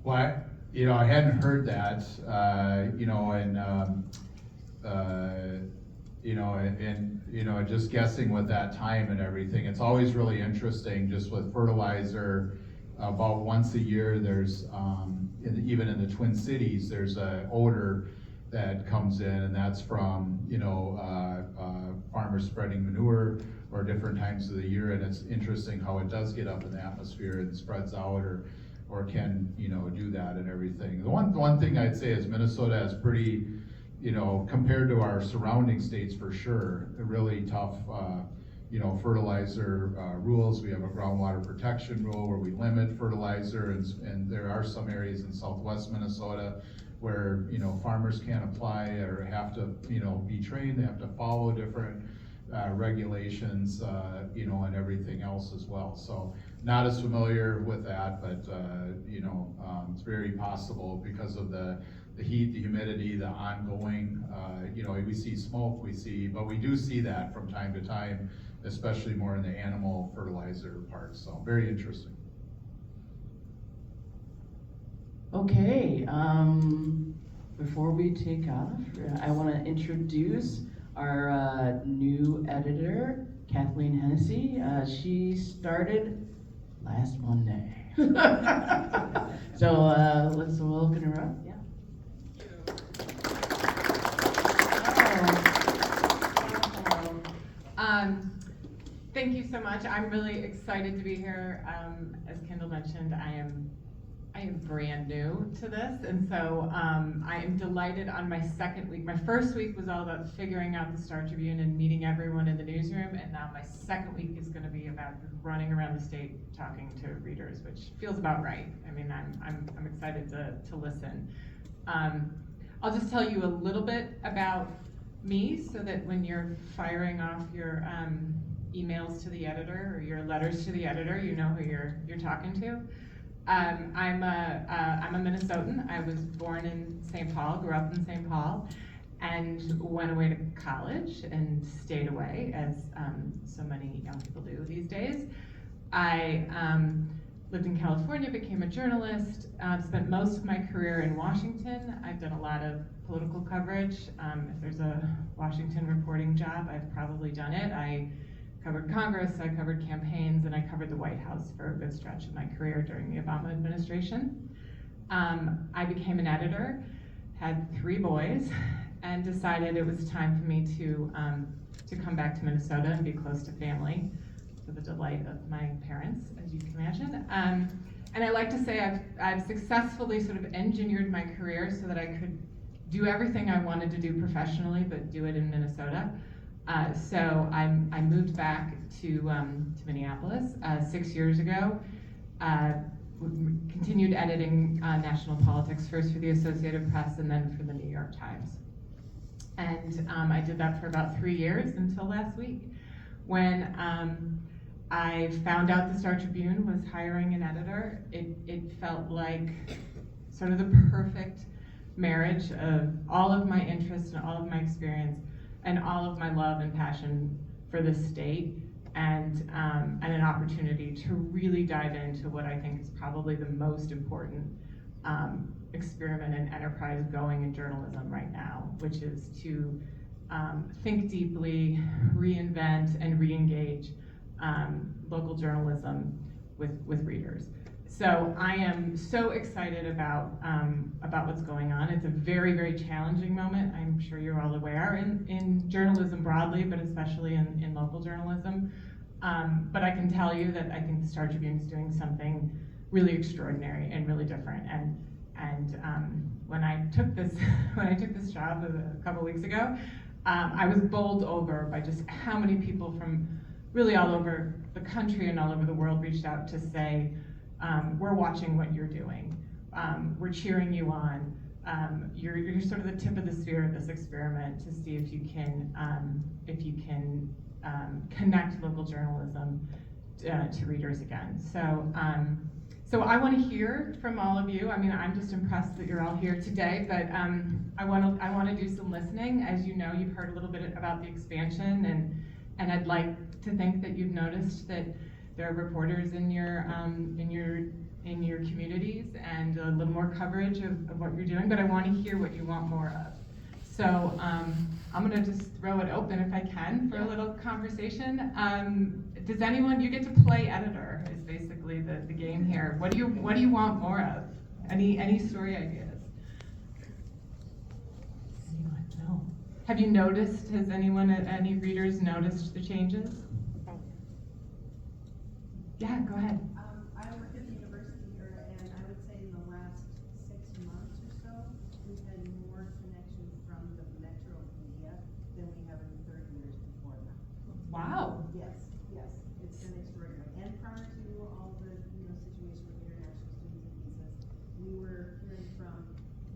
Well, I hadn't heard that, and just guessing with that time and everything, it's always really interesting just with fertilizer. About once a year, there's, even in the Twin Cities, there's an odor that comes in, and that's from, farmers spreading manure or different times of the year, and it's interesting how it does get up in the atmosphere and spreads out or can, do that and everything. The one thing I'd say is Minnesota has pretty, compared to our surrounding states for sure, a really tough, fertilizer rules. We have a groundwater protection rule where we limit fertilizer, and there are some areas in southwest Minnesota where, farmers can't apply or have to, be trained. They have to follow different regulations, and everything else as well. So not as familiar with that, but, it's very possible because of the heat, the humidity, the ongoing, we see smoke, but we do see that from time to time, especially more in the animal fertilizer part. So very interesting. Okay, before we take off, I want to introduce our new editor, Kathleen Hennessy. She started last Monday. So let's welcome her up. Yeah. Thank you so much. I'm really excited to be here. As Kendall mentioned, I am brand new to this, and so I am delighted on my second week. My first week was all about figuring out the Star Tribune and meeting everyone in the newsroom, and now my second week is going to be about running around the state talking to readers, which feels about right. I mean, I'm excited to listen. I'll just tell you a little bit about me so that when you're firing off your emails to the editor or your letters to the editor, you know who you're talking to. I'm a Minnesotan. I was born in St. Paul, grew up in St. Paul, and went away to college and stayed away, as so many young people do these days. I lived in California, became a journalist, spent most of my career in Washington. I've done a lot of political coverage. If there's a Washington reporting job, I've probably done it. I covered Congress, I covered campaigns, and I covered the White House for a good stretch of my career during the Obama administration. I became an editor, had 3 boys, and decided it was time for me to come back to Minnesota and be close to family, to the delight of my parents, as you can imagine. And I like to say I've successfully sort of engineered my career so that I could do everything I wanted to do professionally, but do it in Minnesota. So I moved back to Minneapolis 6 years ago. Continued editing national politics, first for the Associated Press and then for the New York Times. And I did that for about 3 years until last week, when I found out the Star Tribune was hiring an editor. It felt like sort of the perfect marriage of all of my interests and all of my experience and all of my love and passion for the state, and an opportunity to really dive into what I think is probably the most important experiment and enterprise going in journalism right now, which is to think deeply, reinvent, and re-engage local journalism with readers. So I am so excited about what's going on. It's a very, very challenging moment. I'm sure you're all aware in journalism broadly, but especially in local journalism. But I can tell you that I think the Star Tribune is doing something really extraordinary and really different. And when I took this job a couple weeks ago, I was bowled over by just how many people from really all over the country and all over the world reached out to say, we're watching what you're doing. We're cheering you on. You're sort of the tip of the spear of this experiment to see if you can connect local journalism to readers again. So I want to hear from all of you. I mean, I'm just impressed that you're all here today, but I want to do some listening. As you know, you've heard a little bit about the expansion, and I'd like to think that you've noticed that there are reporters in your communities and a little more coverage of what you're doing, but I want to hear what you want more of. So I'm going to just throw it open if I can for a little conversation. Does anyone, you get to play editor is basically the game here. What do you want more of? Any story ideas? Anyone? No. Have you noticed, any readers noticed the changes? Yeah, go ahead. I work at the university here, and I would say in the last 6 months or so, we've had more connection from the metro media than we have in the 30 years before that. Wow. Yes, it's been extraordinary. And prior to all the situation with international students and visas, we were hearing from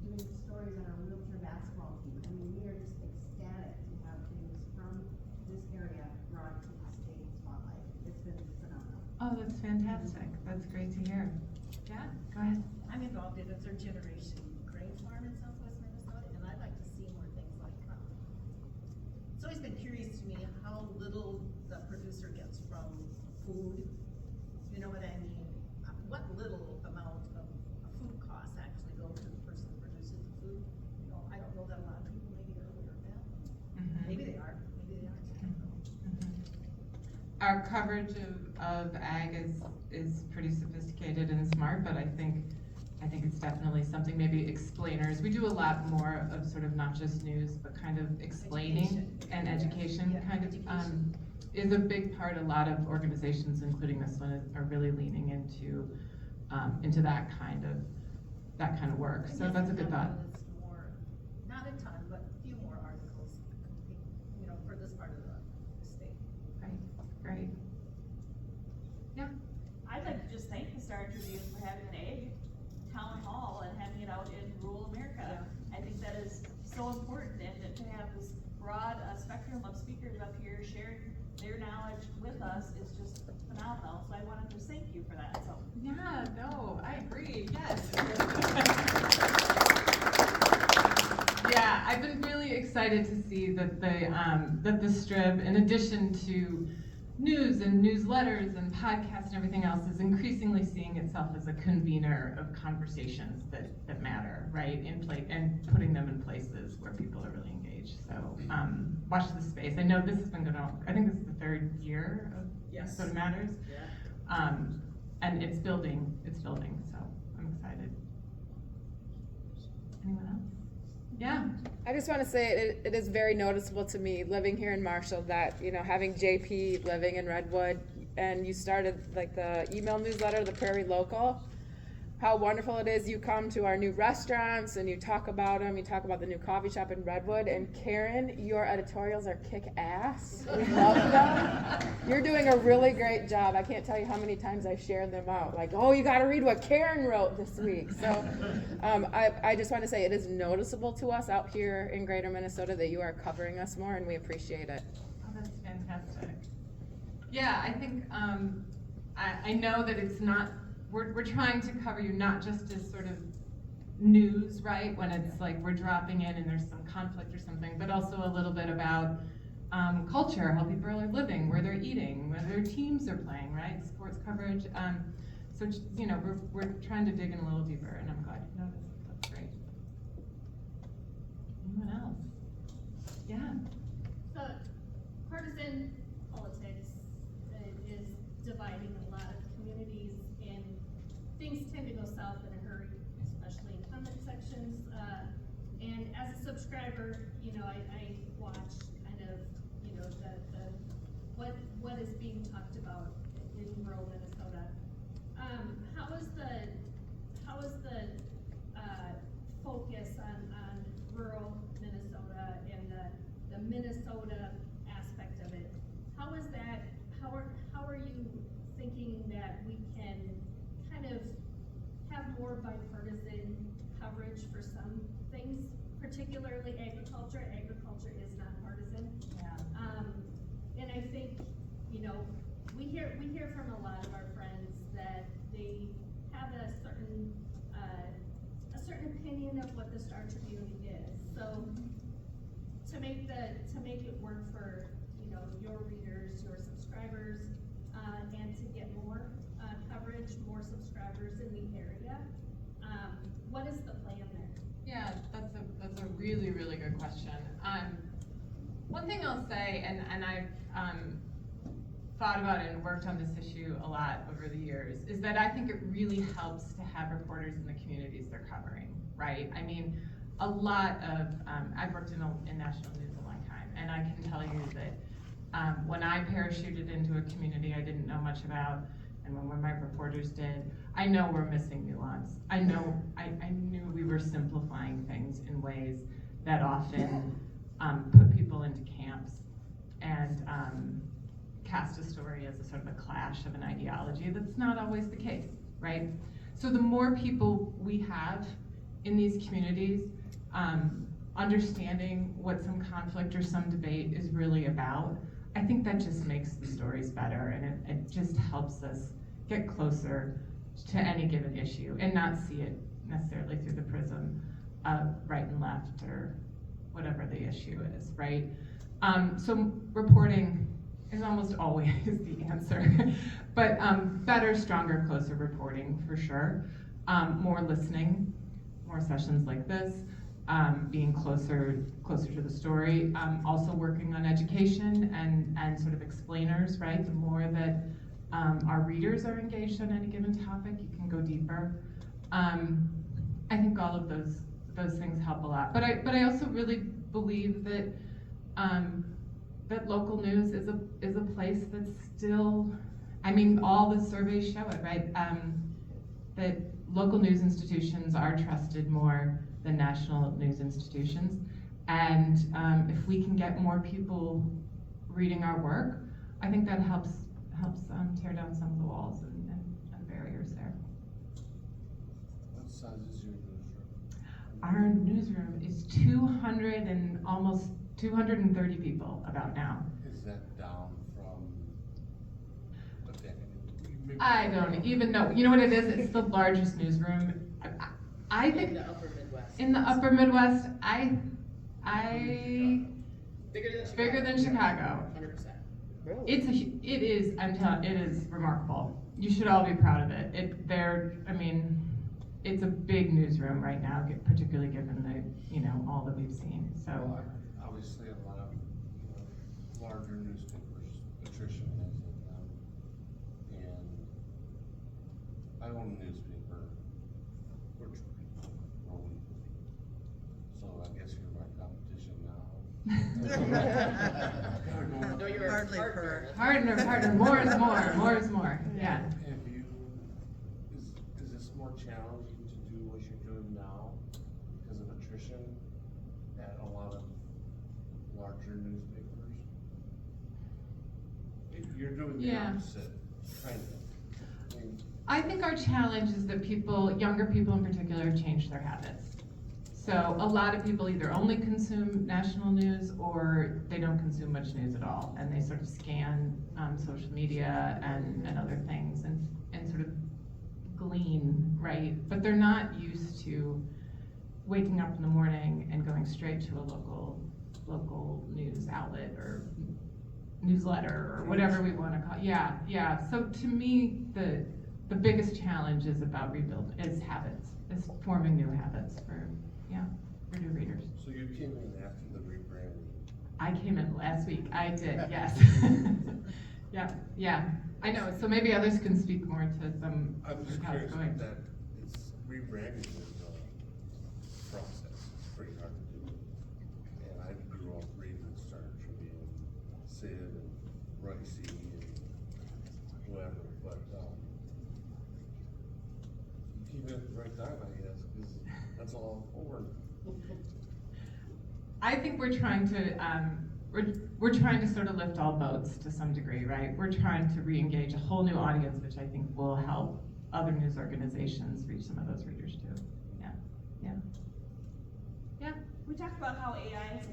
doing stories on our wheelchair basketball team. I mean, we are just ecstatic to have things from this area brought to the state spotlight. It's been phenomenal. Oh, that's fantastic. That's great to hear. Yeah, go ahead. I'm involved in a third generation grain farm in southwest Minnesota, and I'd like to see more things like it's always been curious to me how little the producer gets from food. You know what I mean? What little amount of food costs actually go to the person who produces the food. You know, I don't know that a lot of people maybe are aware of that. Maybe they are, maybe they aren't. I don't know. Our coverage of ag is pretty sophisticated and smart, but I think it's definitely something, maybe explainers. We do a lot more of sort of not just news, but kind of explaining and education is a big part. A lot of organizations, including this one, are really leaning into that kind of work. So that's a good thought. Not a ton, but a few more articles, for this part of the state. Great. Yeah. I'd like to just thank the Star Tribune for having an ag town hall and having it out in rural America. Yeah. I think that is so important, and to have this broad spectrum of speakers up here sharing their knowledge with us is just phenomenal. So I want to just thank you for that. So. Yeah, no, I agree. Yes. Yeah, I've been really excited to see that the Strib, in addition to news and newsletters and podcasts and everything else, is increasingly seeing itself as a convener of conversations that matter, right? And putting them in places where people are really engaged. So watch this space. I know this has been going on. I think this is the 3rd year of Minnesota Matters. Yeah. And it's building. So I'm excited. Anyone else? Yeah. I just want to say it is very noticeable to me living here in Marshall that, having JP living in Redwood, and you started like the email newsletter, the Prairie Local, how wonderful it is. You come to our new restaurants and you talk about them. You talk about the new coffee shop in Redwood. And Karen, your editorials are kick-ass. We love them. You're doing a really great job. I can't tell you how many times I've shared them out. Like, oh, you got to read what Karen wrote this week. So I just want to say it is noticeable to us out here in Greater Minnesota that you are covering us more, and we appreciate it. Oh, that's fantastic. Yeah, I think I know that it's not. We're trying to cover you not just as sort of news, right? When it's like we're dropping in and there's some conflict or something, but also a little bit about culture, how people are living, where they're eating, where their teams are playing, right? Sports coverage. So we're trying to dig in a little deeper, and I'm glad you noticed. That's great. Anyone else? Yeah. So partisan politics is dividing a lot of communities in things south in a hurry, especially in comment sections. And as a subscriber, you know, I watch kind of, you know, what is being talked about in rural Minnesota. How is the focus on rural Minnesota and the Minnesota aspect of it? How is that, how are you thinking that we can kind of have more bipartisan coverage for some things, particularly agriculture? Agriculture is not partisan. Yeah. And I think, you know, we hear from a lot of our friends that they have a certain opinion of what the Star Tribune is. So to make it work for, you know, your readers, your subscribers, and to get more coverage, more subscribers in the area, what is the plan there? Yeah, that's a really, really good question. One thing I'll say, and I've thought about it and worked on this issue a lot over the years, is that I think it really helps to have reporters in the communities they're covering, right? I mean, a lot of, I've worked in national news a long time, and I can tell you that when I parachuted into a community I didn't know much about, and when one of my reporters did, I know we're missing nuance. I know, I knew we were simplifying things in ways that often put people into camps and cast a story as a sort of a clash of an ideology. That's not always the case, right? So the more people we have in these communities understanding what some conflict or some debate is really about, I think that just makes the stories better, and it just helps us get closer to any given issue and not see it necessarily through the prism of right and left or whatever the issue is, right? So reporting is almost always the answer, but better, stronger, closer reporting for sure. More listening, more sessions like this, being closer to the story. Also working on education and sort of explainers, right? The more that our readers are engaged on any given topic, you can go deeper. I think all of those things help a lot. But I also really believe that that local news is a place that's still, I mean, all the surveys show it, right? That local news institutions are trusted more than national news institutions. And if we can get more people reading our work, I think that helps tear down some of the walls and barriers there. What size is your newsroom? Our newsroom is 200 and almost 230 people about now. Is that down from a decade? I don't even know. You know what it is? It's the largest newsroom. I think in the upper Midwest. In the upper Midwest, Bigger than Chicago. 100%. Really? It is. I'm telling. It is remarkable. You should all be proud of it. It's a big newsroom right now, particularly given the all that we've seen. So. Well, obviously, a lot of larger newspapers, attrition has hit them, and I own a newspaper, which rolling. So I guess you're my competition now. No, you're Hardly a partner. Partner. More is more. Yeah. Is this more challenging to do what you're doing now because of attrition at a lot of larger newspapers? You're doing the opposite, kind of. I mean, I think our challenge is that younger people in particular, have changed their habits. So a lot of people either only consume national news or they don't consume much news at all, and they sort of scan social media and other things and sort of glean, right? But they're not used to waking up in the morning and going straight to a local news outlet or newsletter or whatever we want to call it. Yeah. So to me, the biggest challenge is about is habits, is forming new habits for new readers. so you came in after the rebranding. I came in last week. I did, yes. Yeah. I know. So maybe others can speak more to some I'm just how it's curious going. that it's rebranding is a process, it's pretty hard to do. And I grew up reading the Star Tribune, Sid and Royce and whoever, but, keep it at the right time, I guess, because that's all forward. I think we're trying to, we're trying to sort of lift all boats to some degree, right? We're trying to re-engage a whole new audience, which I think will help other news organizations reach some of those readers too. Yeah, yeah. Yeah. We talked about how AI has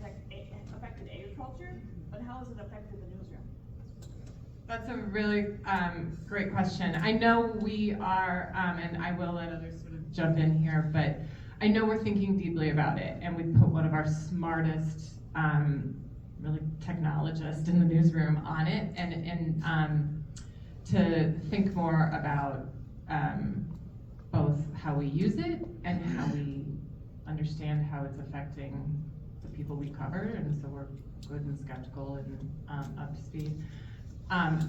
affected agriculture, but how has it affected the newsroom? That's a really great question. I know we are, and I will let others sort of jump in here, but I know we're thinking deeply about it, and we put one of our smartest, really technologists in the newsroom on it, and to think more about both how we use it and how we understand how it's affecting the people we cover, and so we're good and skeptical and up to speed.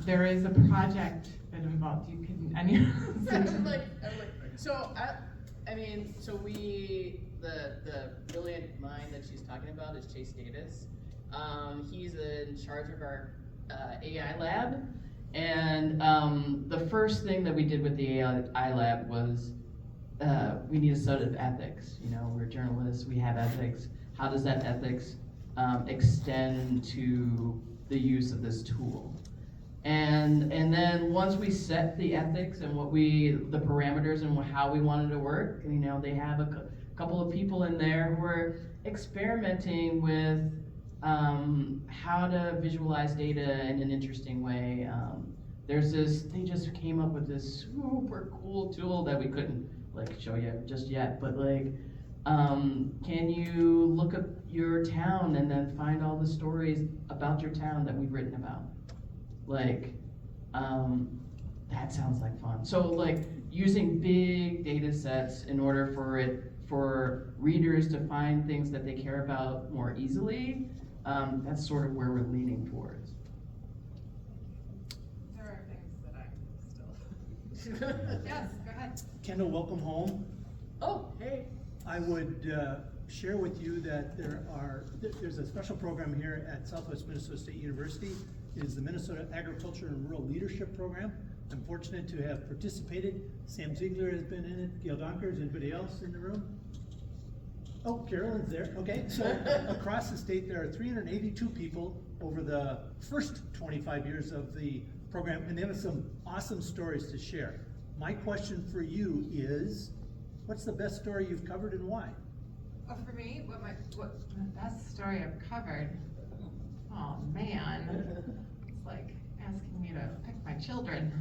There is a project that involved, you can, any So, the brilliant mind that she's talking about is Chase Davis. He's in charge of our AI lab, and the first thing that we did with the AI lab was we need a set of ethics. You know, we're journalists, we have ethics. How does that ethics extend to the use of this tool? And then once we set the ethics and the parameters and how we wanted to work, you know, they have a couple of people in there who are experimenting with how to visualize data in an interesting way. They just came up with this super cool tool that we couldn't show you just yet, but can you look up your town and then find all the stories about your town that we've written about? That sounds like fun. So using big data sets in order for readers to find things that they care about more easily, that's sort of where we're leaning towards. There are things that I still. Yes, go ahead. Kendall, welcome home. Oh, hey. I would share with you that there's a special program here at Southwest Minnesota State University. It is the Minnesota Agriculture and Rural Leadership Program. I'm fortunate to have participated. Sam Ziegler has been in it, Gail Donkers, anybody else in the room? Oh, Carolyn's there, okay. So across the state, there are 382 people over the first 25 years of the program, and they have some awesome stories to share. My question for you is, what's the best story you've covered and why? Well, for me, what the best story I've covered, oh man, it's like asking me to pick my children.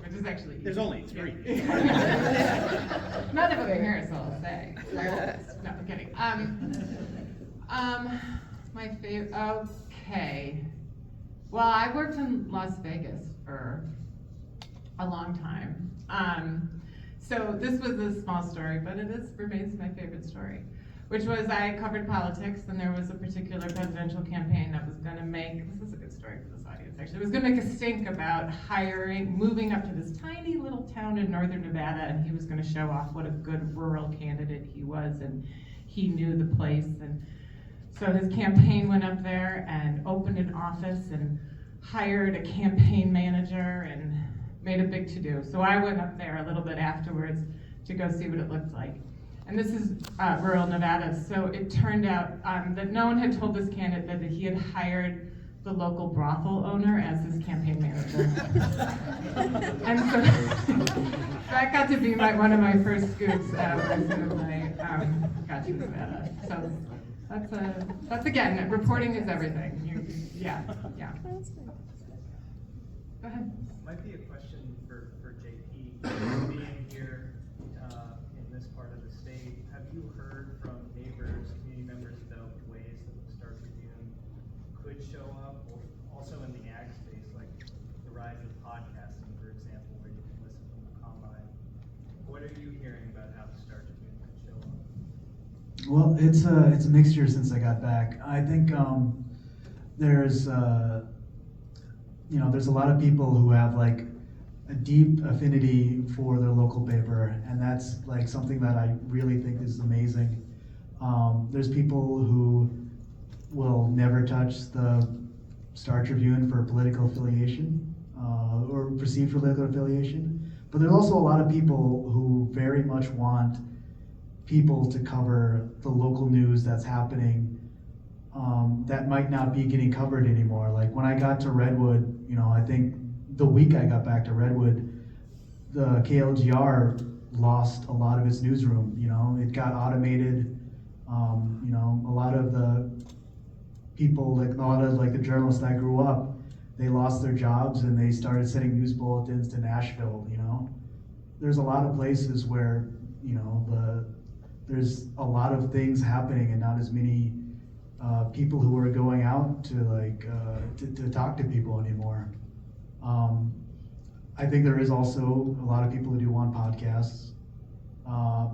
Which is actually easy. There's only 3. None of them are here, so I'll say. No, I'm kidding. My favorite, okay. Well, I worked in Las Vegas for a long time. So this was a small story, but remains my favorite story, which was I covered politics, and there was a particular presidential campaign that was gonna this is a good story for this audience actually, it was gonna make a stink about moving up to this tiny little town in northern Nevada, and he was gonna show off what a good rural candidate he was, and he knew the place, and so his campaign went up there and opened an office and hired a campaign manager and made a big to-do. So I went up there a little bit afterwards to go see what it looked like. And this is rural Nevada, so it turned out that no one had told this candidate that he had hired the local brothel owner as his campaign manager. And so that got to be one of my first scoops as soon as I got to Nevada. So that's again, reporting is everything. Yeah. Go ahead. Might be a question for JP. Being here in this part of the state, have you heard from neighbors, community members about ways that the Star Tribune could show up, or also in the ag space, like the rise of podcasting, for example, where you can listen from the combine? What are you hearing about how the Star Tribune could show up? Well, it's a mixture since I got back. I think there's a lot of people who have a deep affinity for their local paper, and that's like something that I really think is amazing. There's people who will never touch the Star Tribune for political affiliation, or perceived political affiliation, but there's also a lot of people who very much want people to cover the local news that's happening, that might not be getting covered anymore. Like when I got to Redwood, you know, I think the week I got back to Redwood, the KLGR lost a lot of its newsroom. You know, it got automated. You know, a lot of the people, like a lot of like the journalists that grew up, they lost their jobs and they started sending news bulletins to Nashville. You know, there's a lot of places where, you know, there's a lot of things happening and not as many people who are going out to like to talk to people anymore. I think there is also a lot of people who do want podcasts.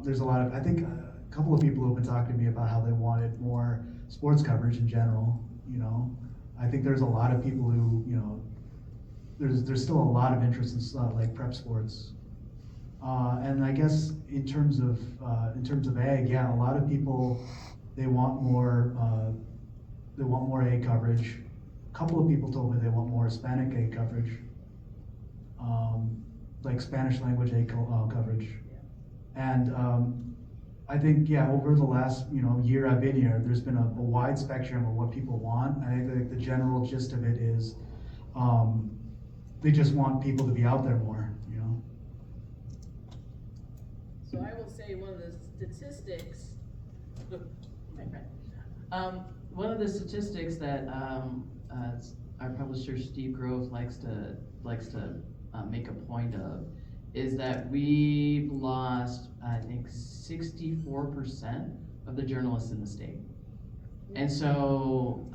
There's a lot of, I think a couple of people who have been talking to me about how they wanted more sports coverage in general. You know, I think there's a lot of people who, you know, there's still a lot of interest in stuff like prep sports. And I guess in terms of ag, yeah, a lot of people, they want more ag coverage. A couple of people told me they want more Hispanic ag coverage, like Spanish language ag coverage. And I think, yeah, over the last, you know, year I've been here, there's been a wide spectrum of what people want. I think the general gist of it is they just want people to be out there more, you know. So I will say one of the statistics, one of the statistics that our publisher Steve Grove likes to make a point of is that we've lost, I think, 64% of the journalists in the state. And so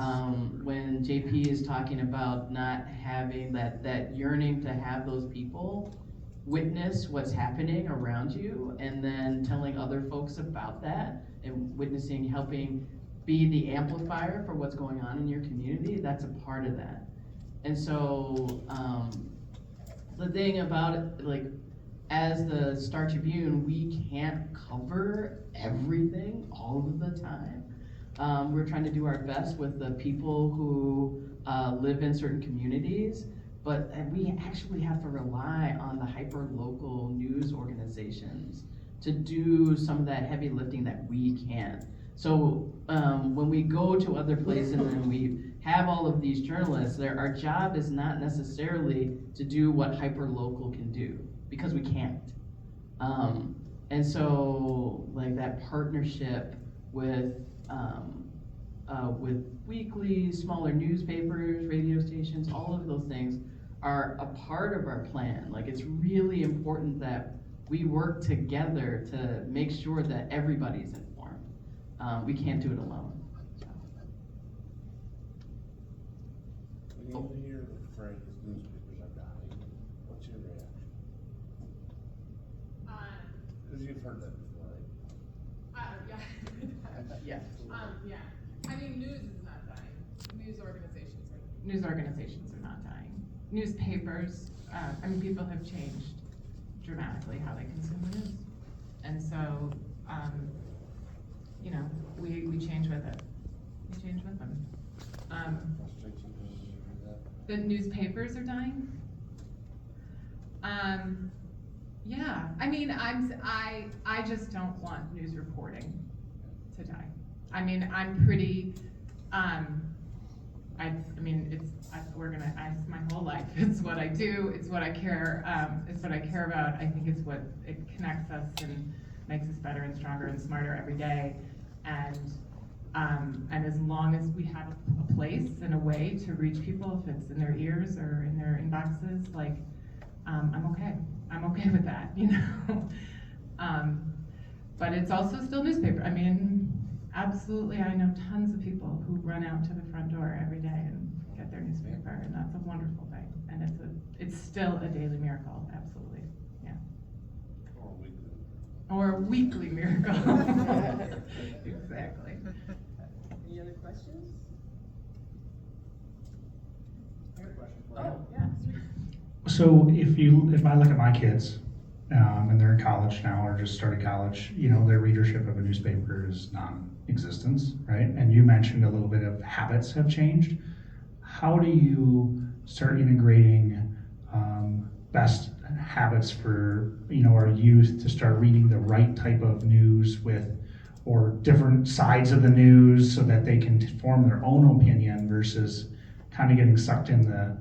when JP is talking about not having that yearning to have those people witness what's happening around you and then telling other folks about that and witnessing, helping be the amplifier for what's going on in your community, that's a part of that. And so the thing about it, like, as the Star Tribune, we can't cover everything all of the time. We're trying to do our best with the people who live in certain communities, but we actually have to rely on the hyper-local news organizations to do some of that heavy lifting that we can't. So when we go to other places and we have all of these journalists, our job is not necessarily to do what hyper-local can do, because we can't. And so like that partnership with weekly, smaller newspapers, radio stations, all of those things are a part of our plan. Like, it's really important that we work together to make sure that everybody's informed. We can't do it alone. When you hear the phrase newspapers are dying, what's your reaction? Because you've heard that before, right? Yeah. Yeah. Yeah. I mean, news is not dying. News organizations are not dying. Newspapers, I mean, people have changed dramatically how they consume the news. And so, you know, we change with it. We change with them. The newspapers are dying? Yeah, I mean, I just don't want news reporting to die. I mean, I'm pretty, I mean, it's my whole life. It's what I do, it's what I care about. I think it's what, it connects us and makes us better and stronger and smarter every day. And as long as we have a place and a way to reach people, if it's in their ears or in their inboxes, like, I'm okay. I'm okay with that, you know? But it's also still newspaper. I mean, absolutely, I know tons of people who run out to the front door every day and get their newspaper, and that's a wonderful thing. And it's still a daily miracle, absolutely, yeah. Or a weekly miracle. Exactly. Any other questions? I got a question for you. Oh, yeah, sweet. So if I look at my kids, and they're in college now or just started college, their readership of a newspaper is non-existent, right? And you mentioned a little bit of habits have changed. How do you start integrating best habits for our youth to start reading the right type of news or different sides of the news so that they can form their own opinion versus kind of getting sucked in the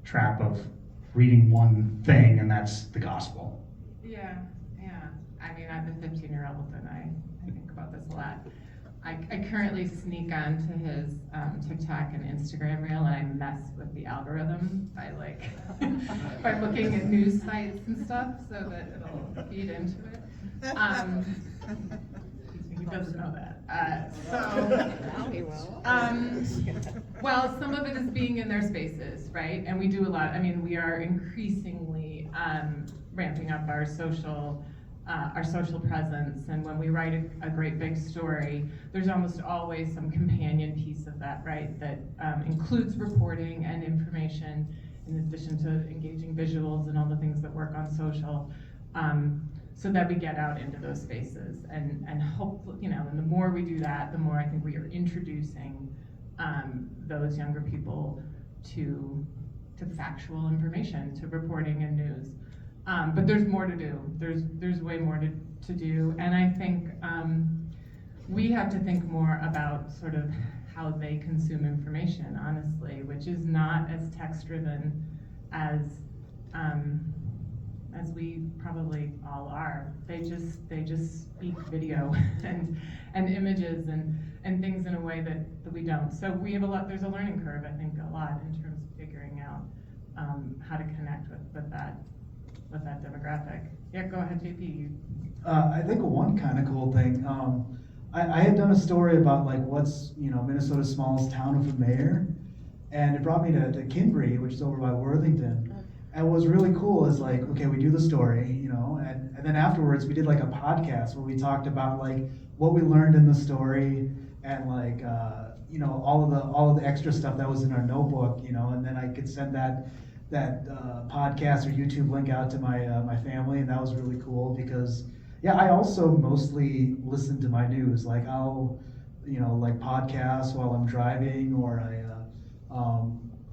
trap of reading one thing and that's the gospel? Yeah. I mean, I have a 15-year-old and I think about this a lot. I currently sneak onto his TikTok and Instagram reel and I mess with the algorithm by by looking at news sites and stuff so that it'll feed into it. He doesn't know that. Now he will. Well, some of it is being in their spaces, right? And we do a lot. I mean, we are increasingly ramping up our social presence. And when we write a great big story, there's almost always some companion piece of that, right? That includes reporting and information in addition to engaging visuals and all the things that work on social. So that we get out into those spaces and hopefully, and the more we do that, the more I think we are introducing those younger people to factual information, to reporting and news. But there's more to do. There's way more to do, and I think we have to think more about sort of how they consume information, honestly, which is not as text-driven as we probably all are. They just speak video and images and things in a way that we don't. So we have there's a learning curve, I think, a lot in terms of figuring out how to connect with that demographic. Yeah, go ahead, JP. I think one kind of cool thing, I had done a story about what's Minnesota's smallest town with a mayor, and it brought me to Kinbury, which is over by Worthington. And what was really cool is okay, we do the story, and then afterwards we did a podcast where we talked about what we learned in the story and all of the extra stuff that was in our notebook, and then I could send that podcast or YouTube link out to my family, and that was really cool because I also mostly listen to my news. I'll podcasts while I'm driving, or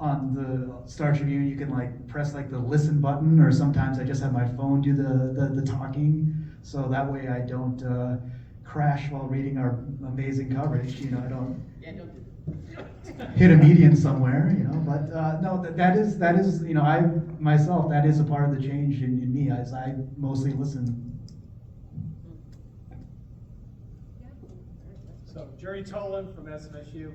on the Star Tribune, you can press the listen button, or sometimes I just have my phone do the talking, so that way I don't crash while reading our amazing coverage. I don't hit a median somewhere. But no, that is I myself, that is a part of the change in me, as I mostly listen. So Jerry Tolan from SMSU.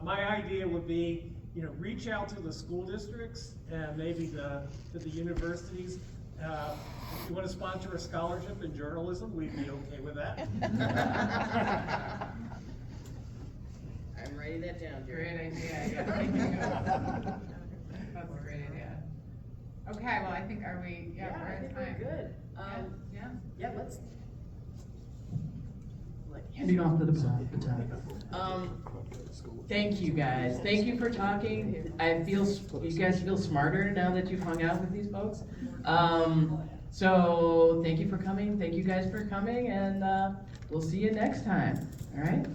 My idea would be, reach out to the school districts and maybe to the universities. If you want to sponsor a scholarship in journalism, we'd be okay with that. I'm writing that down, Jerry. Great idea. Yeah. That's a great idea. Okay, well, I think we're at time. We're good. Yeah, let's. Handing off the baton. Thank you guys. Thank you for talking. You guys feel smarter now that you've hung out with these folks. So thank you for coming. Thank you guys for coming, and we'll see you next time. All right.